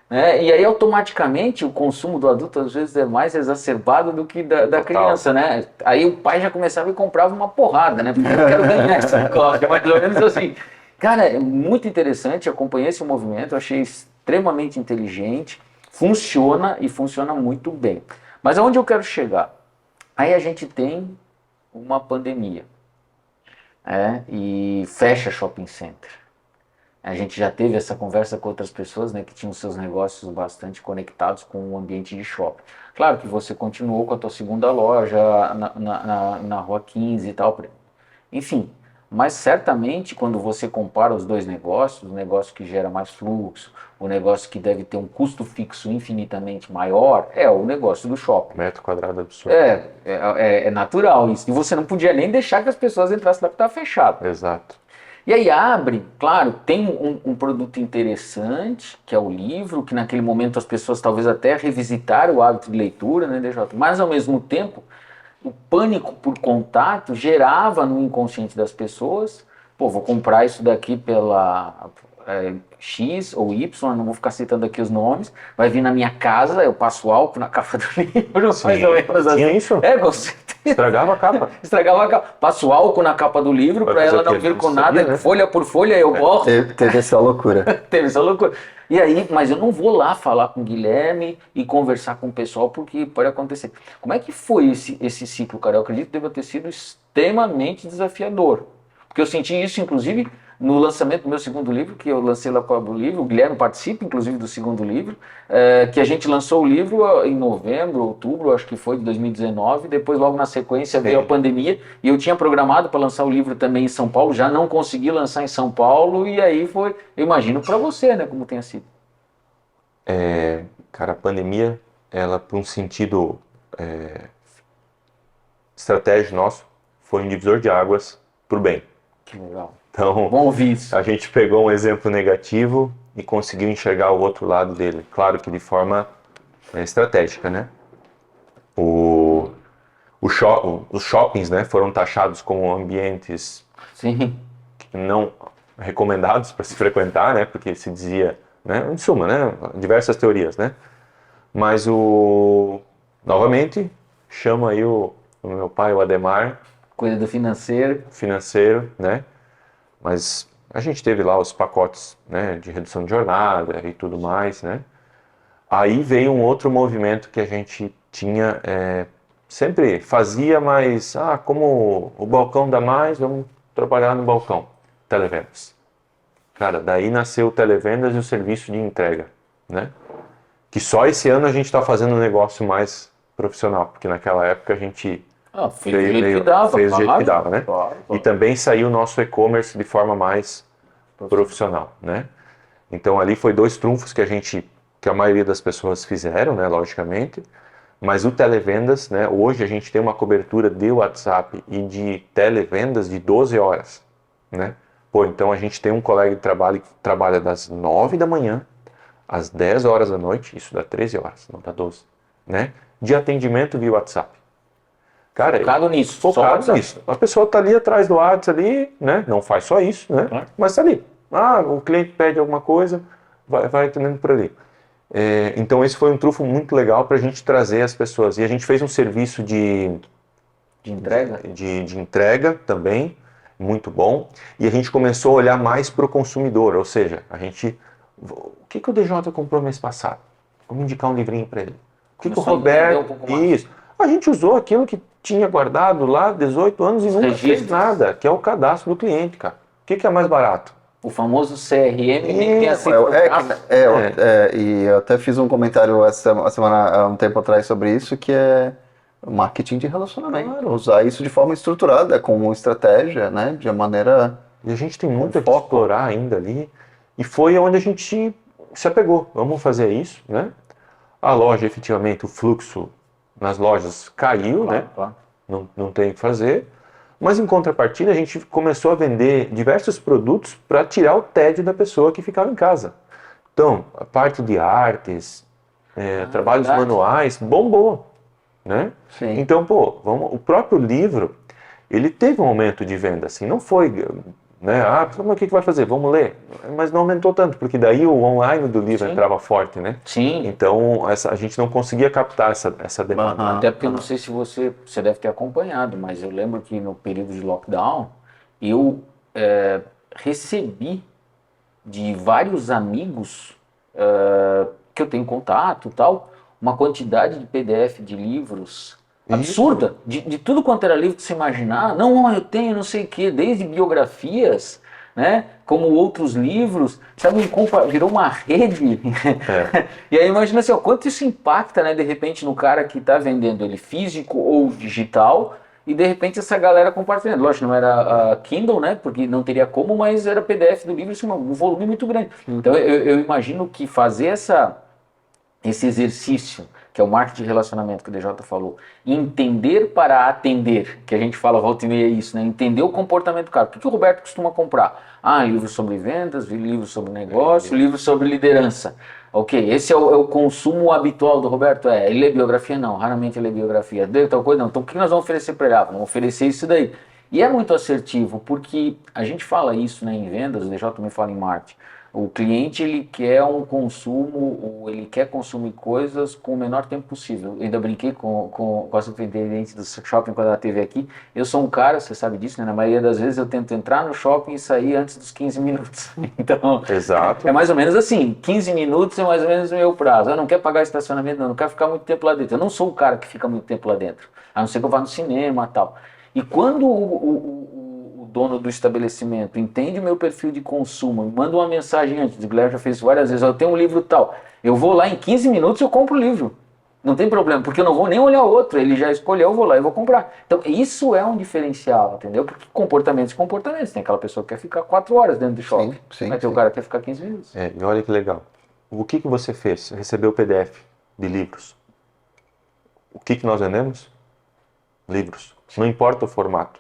Né? E aí automaticamente o consumo do adulto às vezes é mais exacerbado do que da criança, né? Aí o pai já começava e comprava uma porrada, né? Porque eu quero ganhar essa negócio, mais ou menos assim. Cara, é muito interessante, acompanhei esse movimento, achei extremamente inteligente, funciona e funciona muito bem. Mas aonde eu quero chegar? Aí a gente tem uma pandemia, e fecha shopping center. A gente já teve essa conversa com outras pessoas, né, que tinham seus negócios bastante conectados com o ambiente de shopping. Claro que você continuou com a tua segunda loja na Rua 15 e tal. Enfim, mas certamente quando você compara os dois negócios, o negócio que gera mais fluxo, o negócio que deve ter um custo fixo infinitamente maior, é o negócio do shopping. Metro quadrado absurdo. É natural isso. E você não podia nem deixar que as pessoas entrassem lá porque estava fechado. Exato. E aí abre, claro, tem um produto interessante, que é o livro, que naquele momento as pessoas talvez até revisitaram o hábito de leitura, né, DJ? Mas ao mesmo tempo, o pânico por contato gerava no inconsciente das pessoas, vou comprar isso daqui pela X ou Y, não vou ficar citando aqui os nomes, vai vir na minha casa, eu passo álcool na capa do livro, Sim. mais ou menos assim. Tinha isso? Com certeza. Estragava a capa. Estragava a capa. Passo álcool na capa do livro para ela não vir com nada, né? Folha por folha eu borro. Teve essa loucura. Teve essa loucura. E aí, mas eu não vou lá falar com o Guilherme e conversar com o pessoal porque pode acontecer. Como é que foi esse ciclo, cara? Eu acredito que deva ter sido extremamente desafiador. Porque eu senti isso, inclusive, no lançamento do meu segundo livro, que eu lancei lá com o livro, o Guilherme participa, inclusive, do segundo livro, que a gente lançou o livro em novembro, outubro, acho que foi, de 2019, depois logo na sequência veio a pandemia, e eu tinha programado para lançar o livro também em São Paulo, já não consegui lançar em São Paulo, e aí foi, eu imagino para você, né, como tenha sido. Cara, a pandemia, ela, por um sentido estratégico nosso, foi um divisor de águas pro bem. Que legal. Então, bom ouvir isso. A gente pegou um exemplo negativo e conseguiu enxergar o outro lado dele. Claro que de forma estratégica, né? Os shoppings, né, foram taxados como ambientes Sim. não recomendados para se frequentar, né? Porque se dizia, né? Em suma, né? Diversas teorias, né? Mas novamente, chama aí o meu pai, o Ademar. Coisa do financeiro, né? Mas a gente teve lá os pacotes, né, de redução de jornada e tudo mais, né? Aí veio um outro movimento que a gente tinha, sempre fazia, mas como o balcão dá mais, vamos trabalhar no balcão. Televendas. Cara, daí nasceu o televendas e o serviço de entrega, né? Que só esse ano a gente está fazendo um negócio mais profissional, porque naquela época a gente fez do jeito que dava, né? Claro. E também saiu o nosso e-commerce de forma mais profissional, né? Então ali foi 2 trunfos que a maioria das pessoas fizeram, né? Logicamente. Mas o televendas, né? Hoje a gente tem uma cobertura de WhatsApp e de televendas de 12 horas, né? Então a gente tem um colega de trabalho que trabalha das 9 da manhã às 10 horas da noite, isso dá 13 horas, não dá 12, né? De atendimento via WhatsApp. Cara, focado nisso. Focado nisso. A pessoa está ali atrás do WhatsApp ali, né? Não faz só isso, né? Mas está ali. O cliente pede alguma coisa, vai atendendo por ali. Então esse foi um trunfo muito legal para a gente trazer as pessoas. E a gente fez um serviço de entrega? De entrega também, muito bom. E a gente começou a olhar mais para o consumidor, ou seja, o que o DJ comprou mês passado? Vamos indicar um livrinho para ele. O que o Roberto... Isso. A gente usou aquilo que tinha guardado lá 18 anos e nunca fez nada, que é o cadastro do cliente, cara. O que é mais barato? O famoso CRM e eu até fiz um comentário há um tempo atrás sobre isso, que é marketing de relacionamento. Claro. Usar isso de forma estruturada, como estratégia, né? De maneira... E a gente tem muito a explorar ainda ali. E foi onde a gente se apegou, vamos fazer isso, né? A loja, efetivamente, o fluxo nas lojas caiu, né? Claro. Não tem o que fazer. Mas, em contrapartida, a gente começou a vender diversos produtos para tirar o tédio da pessoa que ficava em casa. Então, a parte de artes, trabalhos verdade. manuais, bombou, né? Sim. Então, pô, o próprio livro, ele teve um aumento de venda, assim, não foi, né? Mas o que vai fazer? Vamos ler. Mas não aumentou tanto, porque daí o online do livro Sim. entrava forte, né? Sim. Então, a gente não conseguia captar essa demanda. Aham. Até porque eu não sei se você deve ter acompanhado, mas eu lembro que no período de lockdown, eu recebi de vários amigos que eu tenho contato e tal, uma quantidade de PDF de livros absurda, de tudo quanto era livro que você imaginar. Não, ó, eu tenho não sei o que, desde biografias, né, como outros livros, sabe, virou uma rede. E aí imagina assim, ó, quanto isso impacta, né, de repente no cara que está vendendo ele físico ou digital, e de repente essa galera compartilhando. Lógico, não era Kindle, né, porque não teria como, mas era PDF do livro, assim, um volume muito grande. Então eu imagino que fazer esse exercício, que é o marketing de relacionamento que o DJ falou, entender para atender, que a gente fala volta e meia isso, né? Entender o comportamento do cara. O que o Roberto costuma comprar? Livro sobre vendas, livro sobre negócio, livro sobre liderança. Ok, esse é o consumo habitual do Roberto? Ele lê biografia? Não, raramente ele lê biografia. Dele tal coisa? Não. Então o que nós vamos oferecer para ele? Vamos oferecer isso daí. E é muito assertivo, porque a gente fala isso, né, em vendas, o DJ também fala em marketing. O cliente, ele quer um consumo, ele quer consumir coisas com o menor tempo possível. Eu ainda brinquei com a superintendente do shopping quando ela esteve aqui. Eu sou um cara, você sabe disso, né? Na maioria das vezes eu tento entrar no shopping e sair antes dos 15 minutos. Então, Exato. é mais ou menos assim, 15 minutos é mais ou menos o meu prazo. Eu não quero pagar estacionamento, não quero ficar muito tempo lá dentro. Eu não sou o cara que fica muito tempo lá dentro, a não ser que eu vá no cinema e tal. E quando o dono do estabelecimento entende o meu perfil de consumo, me manda uma mensagem antes, o Guilherme já fez isso várias vezes, eu tenho um livro tal, eu vou lá em 15 minutos e eu compro o livro. Não tem problema, porque eu não vou nem olhar o outro, ele já escolheu, eu vou lá e vou comprar. Então isso é um diferencial, entendeu? Porque comportamentos, tem aquela pessoa que quer ficar 4 horas dentro do shopping, vai ter o cara que quer ficar 15 minutos. E olha que legal. O que você fez? Recebeu o PDF de livros. O que nós vendemos? Livros. Não importa o formato.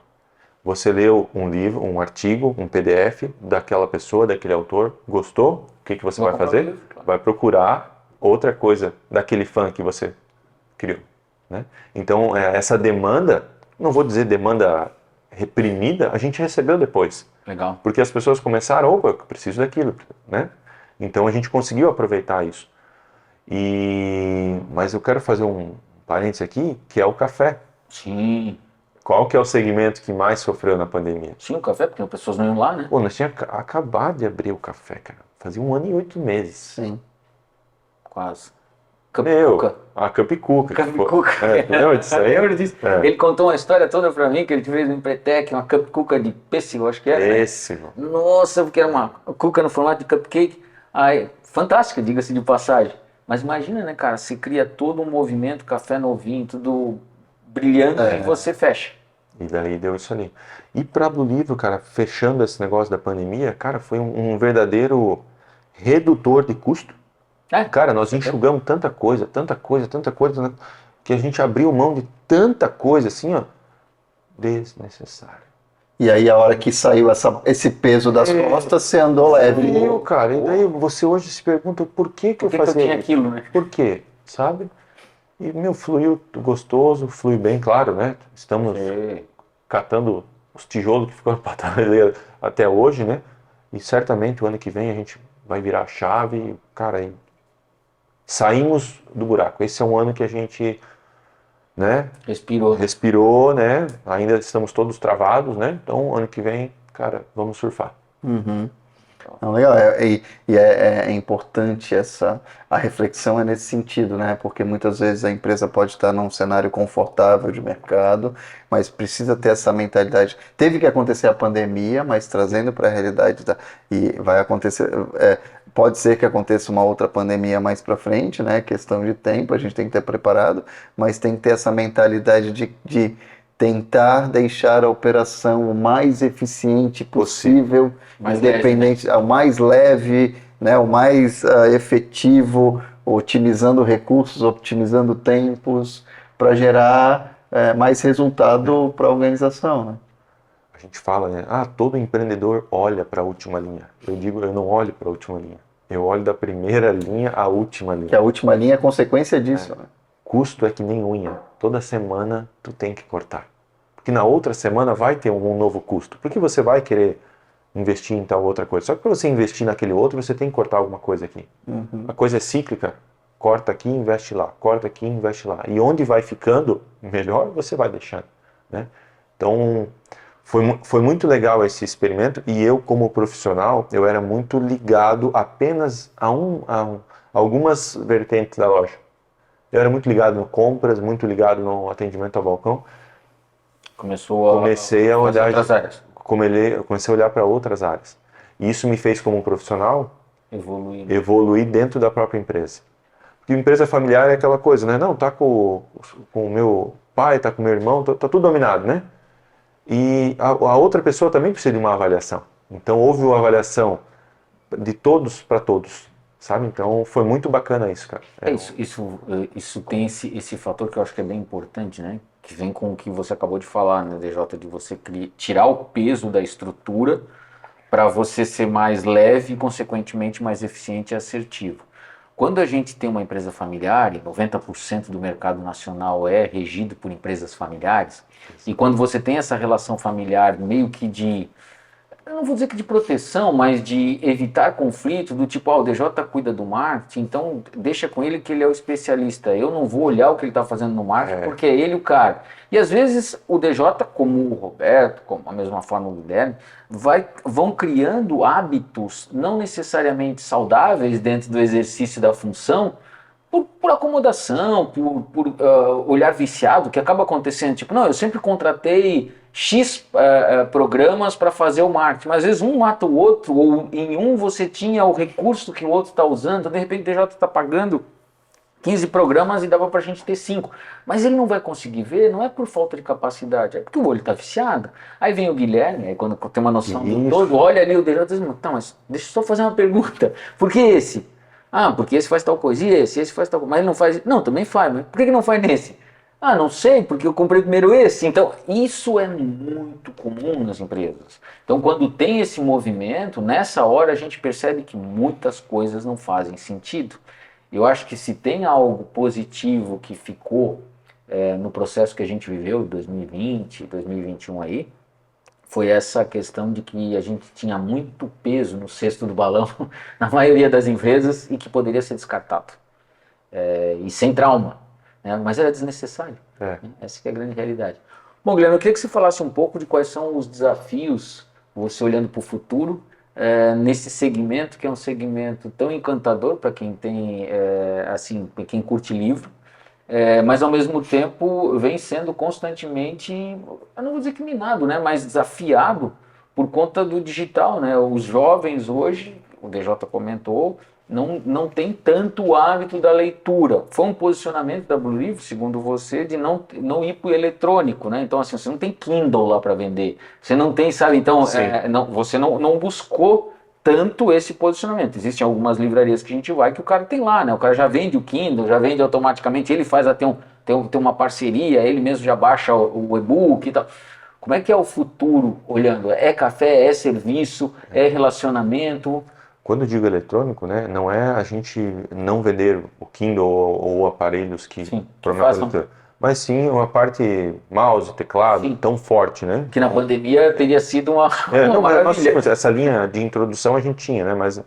Você leu um livro, um artigo, um PDF daquela pessoa, daquele autor, gostou? O que você vai fazer? Livro, claro. Vai procurar outra coisa daquele fã que você criou, né? Então, essa demanda, não vou dizer demanda reprimida, a gente recebeu depois. Legal. Porque as pessoas começaram, opa, eu preciso daquilo, né? Então, a gente conseguiu aproveitar isso. Mas eu quero fazer um parênteses aqui, que é o café. Sim. Qual que é o segmento que mais sofreu na pandemia? Sim, o café, porque as pessoas não iam lá, né? Pô, nós tínhamos acabado de abrir o café, cara. Fazia 1 ano e 8 meses. Sim. Quase. A Campicuca. Campicuca. Tu lembra disso aí? Eu lembro disso. Ele contou uma história toda pra mim, que ele fez um empretec, uma cupcuca de pêssego, acho que era. Pêssego. Né? Nossa, porque era uma cuca no formato de cupcake. Aí, fantástica, diga-se de passagem. Mas imagina, né, cara, se cria todo um movimento, café novinho, tudo brilhante, e você fecha. E daí deu isso ali. E para o livro, cara, fechando esse negócio da pandemia, cara, foi um verdadeiro redutor de custo. Cara, nós enxugamos tanta coisa, que a gente abriu mão de tanta coisa, assim, ó, desnecessária. E aí, a hora que saiu esse peso das costas, você andou leve. Cara, e daí você hoje se pergunta por que eu fazia que eu tinha aquilo, né? Por quê, sabe? E, fluiu gostoso, flui bem, claro, né? Estamos catando os tijolos que ficam para trás até hoje, né? E certamente o ano que vem a gente vai virar a chave e, cara, saímos do buraco. Esse é um ano que a gente, né? Respirou, né? Ainda estamos todos travados, né? Então, ano que vem, cara, vamos surfar. Não, legal, é importante a reflexão é nesse sentido, né? Porque muitas vezes a empresa pode estar num cenário confortável de mercado, mas precisa ter essa mentalidade. Teve que acontecer a pandemia, mas trazendo para a realidade, e vai acontecer, pode ser que aconteça uma outra pandemia mais para frente, né? Questão de tempo, a gente tem que ter preparado, mas tem que ter essa mentalidade de tentar deixar a operação o mais eficiente possível, independente, o mais leve, né, o mais efetivo, otimizando recursos, otimizando tempos, para gerar mais resultado para a organização, né? A gente fala, né? Ah, todo empreendedor olha para a última linha. Eu digo, eu não olho para a última linha. Eu olho da primeira linha à última linha. Que a última linha é consequência disso, né? Custo é que nem unha. Toda semana tu tem que cortar. Porque na outra semana vai ter um novo custo. Porque você vai querer investir em tal outra coisa. Só que para você investir naquele outro, você tem que cortar alguma coisa aqui. A coisa é cíclica. Corta aqui, investe lá. Corta aqui, investe lá. E onde vai ficando melhor, você vai deixando, né? Então, foi muito legal esse experimento. E eu, como profissional, eu era muito ligado apenas a algumas vertentes da loja. Eu era muito ligado no compras, muito ligado no atendimento ao balcão. Comecei a olhar outras áreas. Comecei a olhar para outras áreas. E isso me fez, como profissional, evoluir dentro da própria empresa. Porque empresa familiar é aquela coisa, né? Não, tá com o meu pai, tá com o meu irmão, tá tudo dominado, né? E a outra pessoa também precisa de uma avaliação. Então houve uma avaliação de todos para todos, sabe? Então foi muito bacana isso, cara. Isso tem esse fator que eu acho que é bem importante, né? Que vem com o que você acabou de falar, né, DJ, de você tirar o peso da estrutura para você ser mais leve e, consequentemente, mais eficiente e assertivo. Quando a gente tem uma empresa familiar, e 90% do mercado nacional é regido por empresas familiares, e quando você tem essa relação familiar meio que eu não vou dizer que de proteção, mas de evitar conflito, do tipo, o DJ cuida do marketing, então deixa com ele que ele é o especialista. Eu não vou olhar o que ele está fazendo no marketing, porque é ele o cara. E às vezes o DJ, como o Roberto, como a mesma forma o Guilherme, vão criando hábitos não necessariamente saudáveis dentro do exercício da função, por acomodação, por olhar viciado, que acaba acontecendo. Tipo, não, eu sempre contratei X programas para fazer o marketing, mas às vezes um mata o outro, ou em um você tinha o recurso que o outro está usando, então de repente o DJ está pagando 15 programas e dava para a gente ter 5. Mas ele não vai conseguir ver, não é por falta de capacidade, é porque o olho está viciado. Aí vem o Guilherme, aí quando tem uma noção do todo, olha ali o DJ e diz, tá, mas deixa eu só fazer uma pergunta, por que esse? Ah, porque esse faz tal coisa, e esse faz tal coisa, mas ele não faz, não, também faz, mas por que não faz nesse? Ah, não sei, porque eu comprei primeiro esse. Então, isso é muito comum nas empresas. Então, quando tem esse movimento, nessa hora a gente percebe que muitas coisas não fazem sentido. Eu acho que se tem algo positivo que ficou no processo que a gente viveu, 2020, 2021 aí, foi essa questão de que a gente tinha muito peso no cesto do balão, na maioria das empresas, e que poderia ser descartado. E sem trauma, né? Mas era desnecessário. Né? Essa que é a grande realidade. Bom, Guilherme, eu queria que você falasse um pouco de quais são os desafios, você olhando para o futuro, nesse segmento, que é um segmento tão encantador para quem tem, assim, para quem curte livro, mas ao mesmo tempo vem sendo constantemente, eu não vou dizer que minado, né, mas desafiado por conta do digital, né? Os jovens hoje, o DJ comentou, não tem tanto o hábito da leitura. Foi um posicionamento da Blue Livre, segundo você, de não ir para o eletrônico, né? Então, assim, você não tem Kindle lá para vender, você não tem, sabe? Então, você não buscou tanto esse posicionamento. Existem algumas livrarias que a gente vai que o cara tem lá, né? O cara já vende o Kindle, já vende automaticamente, ele faz até tem uma parceria, ele mesmo já baixa o e-book e tal. Como é que é o futuro olhando? É café, é serviço, é relacionamento? Quando eu digo eletrônico, né, não é a gente não vender o Kindle ou aparelhos que façam, mas sim uma parte mouse, teclado, tão forte, né? Que na pandemia teria sido uma maravilha. Mas essa linha de introdução a gente tinha, né? Mas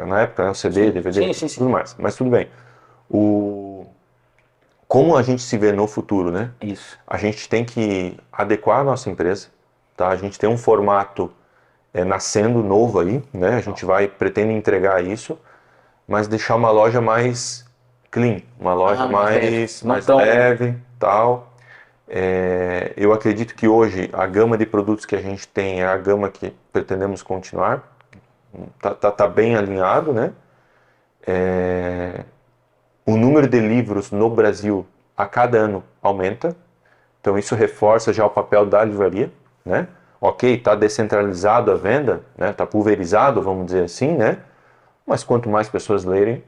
na época, o CD, DVD, tudo mais. Mas tudo bem. Como a gente se vê no futuro, né? Isso. A gente tem que adequar a nossa empresa, tá? A gente tem um formato nascendo novo aí, né? A gente pretende entregar isso, mas deixar uma loja mais clean, uma loja mais leve, tal. Eu acredito que hoje a gama de produtos que a gente tem é a gama que pretendemos continuar, tá bem alinhado, né? O número de livros no Brasil a cada ano aumenta, então isso reforça já o papel da livraria, né? Ok, está descentralizado a venda, né? Está pulverizado, vamos dizer assim, né? mas quanto mais pessoas lerem,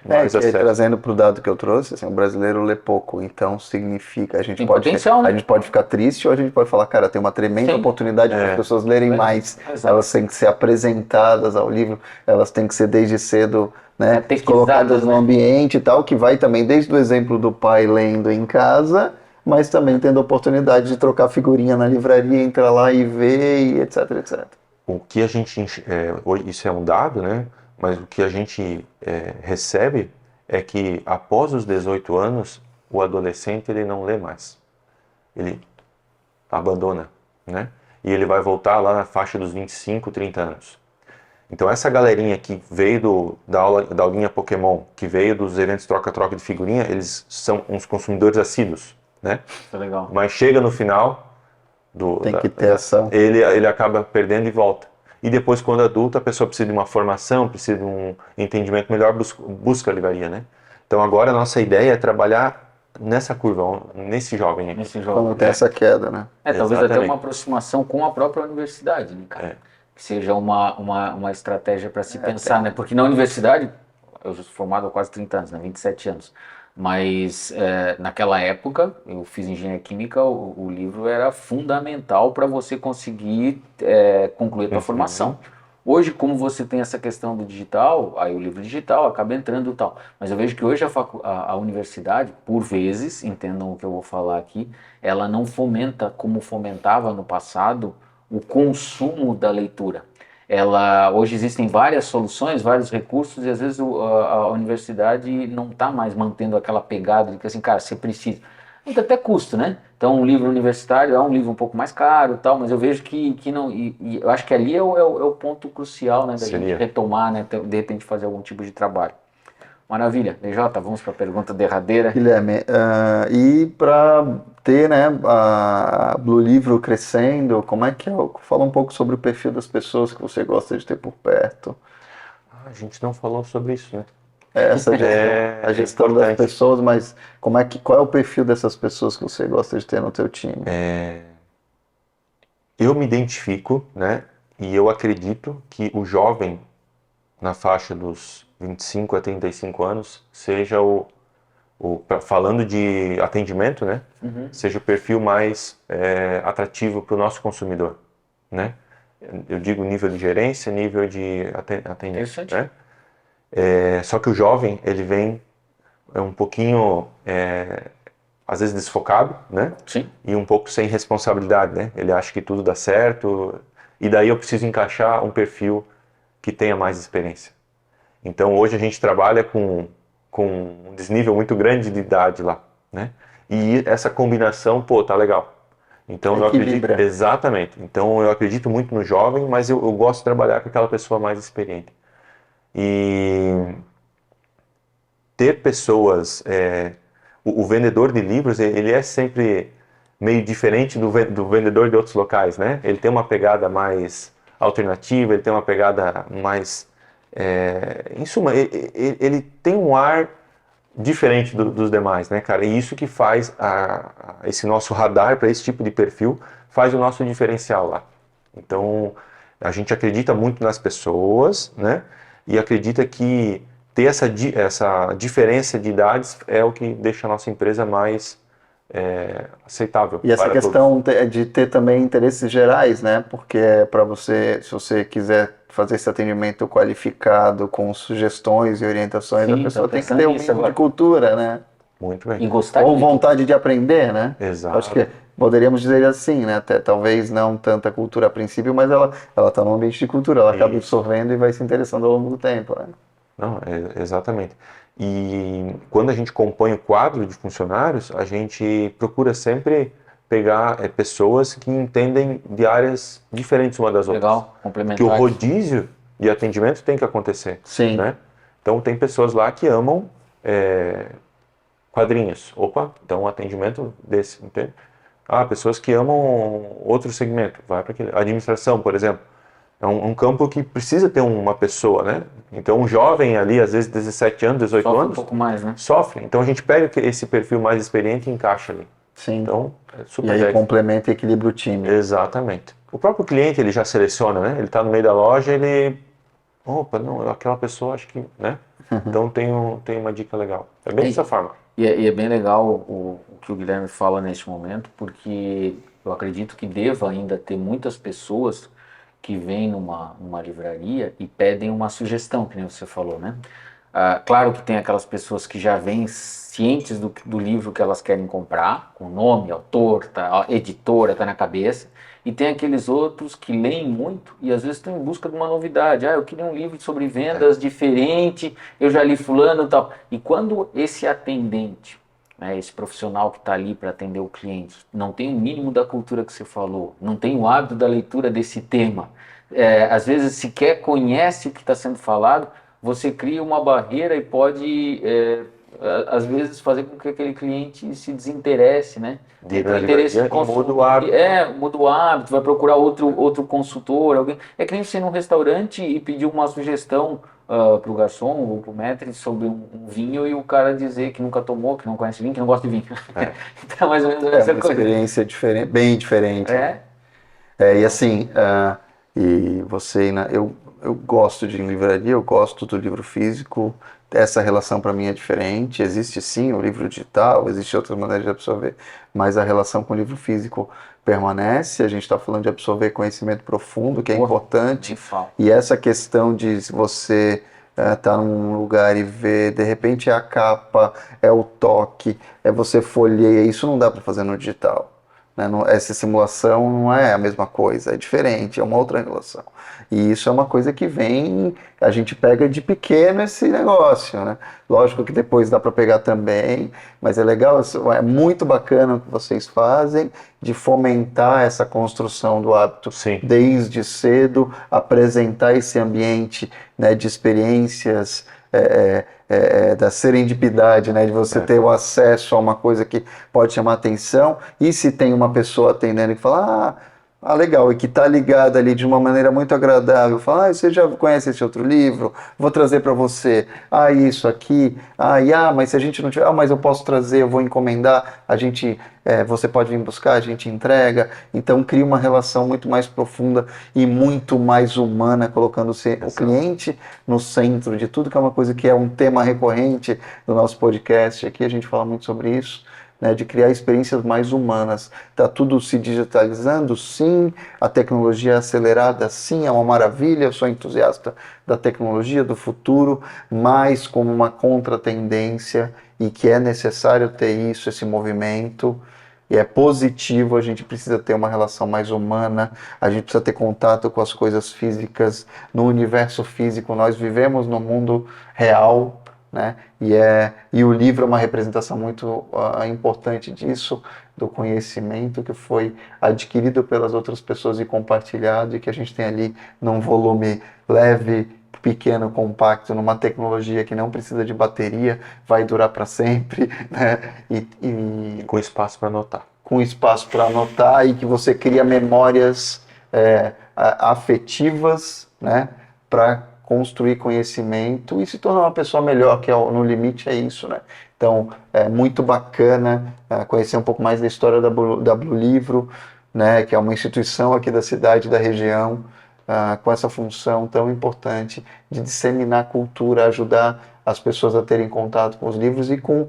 mais acesso. Trazendo para o dado que eu trouxe, assim, o brasileiro lê pouco, então significa, Tem potencial, né? a gente pode ficar triste ou a gente pode falar, cara, tem uma tremenda Sim. oportunidade para as pessoas lerem mais, Exato. elas têm que ser apresentadas ao livro, elas têm que ser desde cedo, né, Catequizadas, colocadas no né? ambiente e tal, que vai também desde o exemplo do pai lendo em casa, mas também tendo a oportunidade de trocar figurinha na livraria, entrar lá e ver, e etc, etc. O que a gente, hoje isso é um dado, né? Mas o que a gente recebe é que após os 18 anos, o adolescente ele não lê mais. Ele abandona, né? E ele vai voltar lá na faixa dos 25, 30 anos. Então essa galerinha que veio da aulinha Pokémon, que veio dos eventos troca-troca de figurinha, eles são uns consumidores assíduos, né? Isso é legal. Mas chega no final Tem que ter essa... ele acaba perdendo e volta. E depois, quando adulto, a pessoa precisa de uma formação, precisa de um entendimento melhor, busca a livraria, né? Então agora a nossa ideia é trabalhar nessa curva, nesse jovem aqui. Nesse Quando jogo. tem essa queda, né? Talvez até Exatamente. uma aproximação com a própria universidade, né, cara? Que seja uma estratégia para se pensar, né? Porque na universidade, eu sou formado há quase 30 anos, né? 27 anos. Mas naquela época, eu fiz engenharia química, o livro era fundamental para você conseguir concluir a tua formação. Hoje, como você tem essa questão do digital, aí o livro digital acaba entrando e tal. Mas eu vejo que hoje a universidade, por vezes, entendam o que eu vou falar aqui, ela não fomenta como fomentava no passado o consumo da leitura. Hoje existem várias soluções, vários recursos, e às vezes a universidade não está mais mantendo aquela pegada de que assim, cara, você precisa. Muito até custo, né? Então um livro universitário é um livro um pouco mais caro e tal, mas eu vejo que não. E eu acho que ali é o ponto crucial, né? Da gente retomar, né? De repente fazer algum tipo de trabalho. Maravilha. DJ, vamos para a pergunta derradeira. Guilherme, e para ter, né, a Blue Livro crescendo, como é que é? Fala um pouco sobre o perfil das pessoas que você gosta de ter por perto. A gente não falou sobre isso, né? Essa a gestão das pessoas, mas qual é o perfil dessas pessoas que você gosta de ter no teu time? Eu me identifico, né? E eu acredito que o jovem na faixa dos 25 a 35 anos seja falando de atendimento, né? Seja o perfil mais atrativo para o nosso consumidor, né? Eu digo nível de gerência, nível de atendimento, né? Só que o jovem, ele vem um pouquinho, às vezes desfocado, né? Sim. E um pouco sem responsabilidade, né? Ele acha que tudo dá certo, e daí eu preciso encaixar um perfil que tenha mais experiência. Então hoje a gente trabalha com um desnível muito grande de idade lá, né? E essa combinação, tá legal. Então eu acredito, exatamente. Então eu acredito muito no jovem, mas eu gosto de trabalhar com aquela pessoa mais experiente. E ter pessoas, o vendedor de livros, ele é sempre meio diferente do vendedor de outros locais, né? Ele tem uma pegada mais alternativa, ele tem uma pegada mais, em suma, ele tem um ar diferente dos demais, né, cara? E isso que faz esse nosso radar para esse tipo de perfil, faz o nosso diferencial lá. Então, a gente acredita muito nas pessoas, né? E acredita que ter essa diferença de idades é o que deixa a nossa empresa mais aceitável. E essa questão de ter também interesses gerais, né? Porque para você, se você quiser fazer esse atendimento qualificado com sugestões e orientações, Sim, a pessoa tem que ter um mínimo agora de cultura, né? Muito bem. E gostar Ou vontade de aprender, né? Exato. Acho que poderíamos dizer assim, né? Até, talvez não tanta cultura a princípio, mas ela está num ambiente de cultura, ela acaba absorvendo e vai se interessando ao longo do tempo, né? Não, exatamente. E quando a gente compõe o quadro de funcionários, a gente procura sempre pegar pessoas que entendem de áreas diferentes uma das outras. Legal, complementar. Que o rodízio de atendimento tem que acontecer. Sim. Né? Então tem pessoas lá que amam quadrinhos. Opa, então um atendimento desse, entende? Pessoas que amam outro segmento, vai para aquele. Administração, por exemplo. É um campo que precisa ter uma pessoa, né? Então um jovem ali, às vezes 17 anos, 18 sofre anos... um pouco mais, né? Sofre. Então a gente pega esse perfil mais experiente e encaixa ali. Sim. Então, é super E aí legal. complementa e equilibra o time. Exatamente. O próprio cliente, ele já seleciona, né? Ele está no meio da loja, ele opa, não, aquela pessoa acho que, né? Então tem uma dica legal. É bem dessa forma. E é bem legal o que o Guilherme fala neste momento, porque eu acredito que deva ainda ter muitas pessoas que vêm numa livraria e pedem uma sugestão, que nem você falou, né? Claro que tem aquelas pessoas que já vêm cientes do livro que elas querem comprar, com nome, autor, tá, editora, tá na cabeça, e tem aqueles outros que leem muito e às vezes estão em busca de uma novidade. Eu queria um livro sobre vendas diferente, eu já li fulano e tal. E quando esse atendente, né, esse profissional que está ali para atender o cliente, não tem o mínimo da cultura que você falou, não tem o hábito da leitura desse tema, às vezes sequer conhece o que está sendo falado, você cria uma barreira e pode, às vezes, fazer com que aquele cliente se desinteresse, né? Tem interesse em muda o hábito. Muda o hábito, vai procurar outro consultor, alguém. É que nem você ir num restaurante e pedir uma sugestão para o garçom ou para o maître sobre um vinho e o cara dizer que nunca tomou, que não conhece vinho, que não gosta de vinho. Então, mais ou menos essa uma coisa. experiência diferente, bem diferente. E assim, e você, eu gosto de livraria, eu gosto do livro físico, essa relação para mim é diferente. Existe sim o livro digital, existe outras maneiras de absorver, mas a relação com o livro físico permanece. A gente está falando de absorver conhecimento profundo, que é importante. E essa questão de você tá num lugar e ver, de repente é a capa, é o toque, é você folheia, isso não dá para fazer no digital. Essa simulação não é a mesma coisa, é diferente, é uma outra relação. E isso é uma coisa que vem, a gente pega de pequeno esse negócio, né? Lógico que depois dá para pegar também, mas é legal, é muito bacana o que vocês fazem de fomentar essa construção do hábito. Sim. Desde cedo, apresentar esse ambiente, né, de experiências, da serendipidade, né, de você ter o acesso a uma coisa que pode chamar atenção, e se tem uma pessoa atendendo que fala, legal, e que está ligada ali de uma maneira muito agradável, fala, você já conhece esse outro livro? Vou trazer para você, isso aqui, mas se a gente não tiver, mas eu posso trazer, eu vou encomendar, você pode vir buscar, a gente entrega. Então cria uma relação muito mais profunda e muito mais humana, colocando o cliente no centro de tudo, que é uma coisa que é um tema recorrente do nosso podcast. Aqui a gente fala muito sobre isso, né, de criar experiências mais humanas. Está tudo se digitalizando, sim, a tecnologia é acelerada, sim, é uma maravilha, eu sou entusiasta da tecnologia, do futuro, mas como uma contratendência, e que é necessário ter isso, esse movimento, e é positivo. A gente precisa ter uma relação mais humana, a gente precisa ter contato com as coisas físicas, no universo físico. Nós vivemos no mundo real, né? E o livro é uma representação muito importante disso, do conhecimento que foi adquirido pelas outras pessoas e compartilhado, e que a gente tem ali num volume leve, pequeno, compacto, numa tecnologia que não precisa de bateria, vai durar para sempre, né? E com espaço para anotar. Com espaço para anotar, e que você cria memórias afetivas, né? Para construir conhecimento e se tornar uma pessoa melhor, que no limite é isso, né? Então, é muito bacana conhecer um pouco mais da história da Blue Livro, né? Que é uma instituição aqui da cidade, da região, com essa função tão importante de disseminar cultura, ajudar as pessoas a terem contato com os livros e com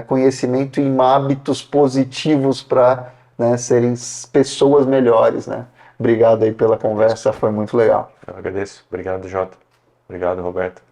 conhecimento e hábitos positivos para, né, serem pessoas melhores, né? Obrigado aí pela conversa, foi muito legal. Eu agradeço. Obrigado, Jota. Obrigado, Roberto.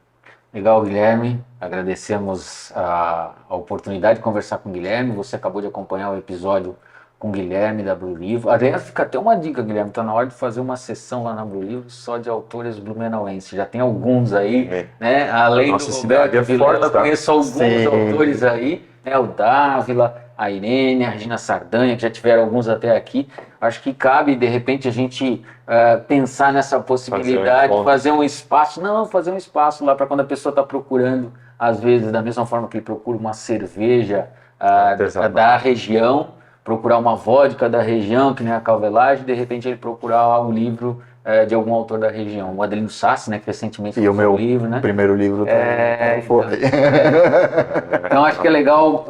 Legal, Guilherme. Agradecemos a oportunidade de conversar com o Guilherme. Você acabou de acompanhar o episódio com o Guilherme da Blue Livro. Aliás, fica até uma dica, Guilherme. Está na hora de fazer uma sessão lá na Blue Livro só de autores blumenauenses. Já tem alguns aí, né? Além do Roberto Vilela, eu conheço alguns autores aí, né? O Dávila, a Irene, a Regina Sardanha, que já tiveram alguns até aqui. Acho que cabe, de repente, a gente pensar nessa possibilidade, fazer um espaço lá para quando a pessoa está procurando, às vezes, da mesma forma que ele procura uma cerveja da região, procurar uma vodka da região, que nem a Calvelagem, de repente ele procurar um livro de algum autor da região. O Adelino Sassi, né, que recentemente foi o livro, né? Primeiro livro foi. Então acho que é legal,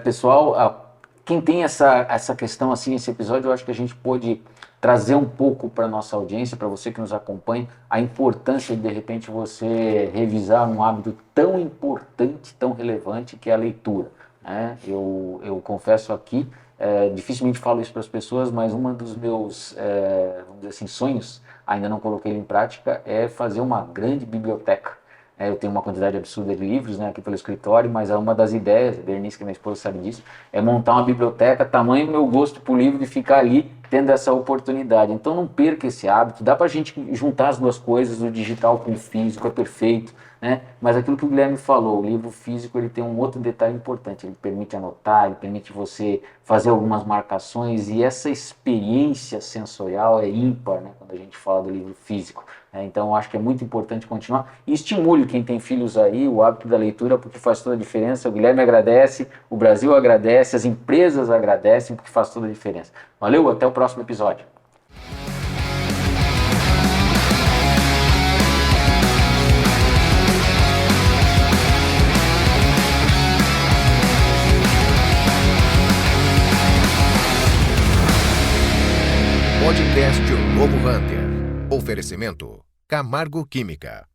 pessoal, quem tem essa questão, assim, esse episódio, eu acho que a gente pôde trazer um pouco para nossa audiência, para você que nos acompanha, a importância de repente você revisar um hábito tão importante, tão relevante que é a leitura, né? Eu confesso aqui, dificilmente falo isso para as pessoas, mas um dos meus, vamos dizer assim, sonhos, ainda não coloquei ele em prática, é fazer uma grande biblioteca. Eu tenho uma quantidade absurda de livros, né, aqui pelo escritório, mas é uma das ideias, a Bernice, que é minha esposa, sabe disso, é montar uma biblioteca, tamanho meu gosto por livro, de ficar ali tendo essa oportunidade. Então não perca esse hábito, dá pra gente juntar as duas coisas, o digital com o físico, é perfeito, né? Mas aquilo que o Guilherme falou, o livro físico, ele tem um outro detalhe importante, ele permite anotar, ele permite você fazer algumas marcações, e essa experiência sensorial é ímpar, né, quando a gente fala do livro físico. Então eu acho que é muito importante continuar, e estimule quem tem filhos aí, o hábito da leitura, porque faz toda a diferença. O Guilherme agradece, o Brasil agradece, as empresas agradecem, porque faz toda a diferença. Valeu, até o próximo episódio. Podcast O Novo Hunter. Oferecimento Camargo Química.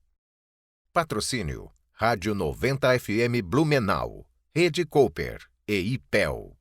Patrocínio Rádio 90 FM Blumenau, Rede Cooper e IPEL.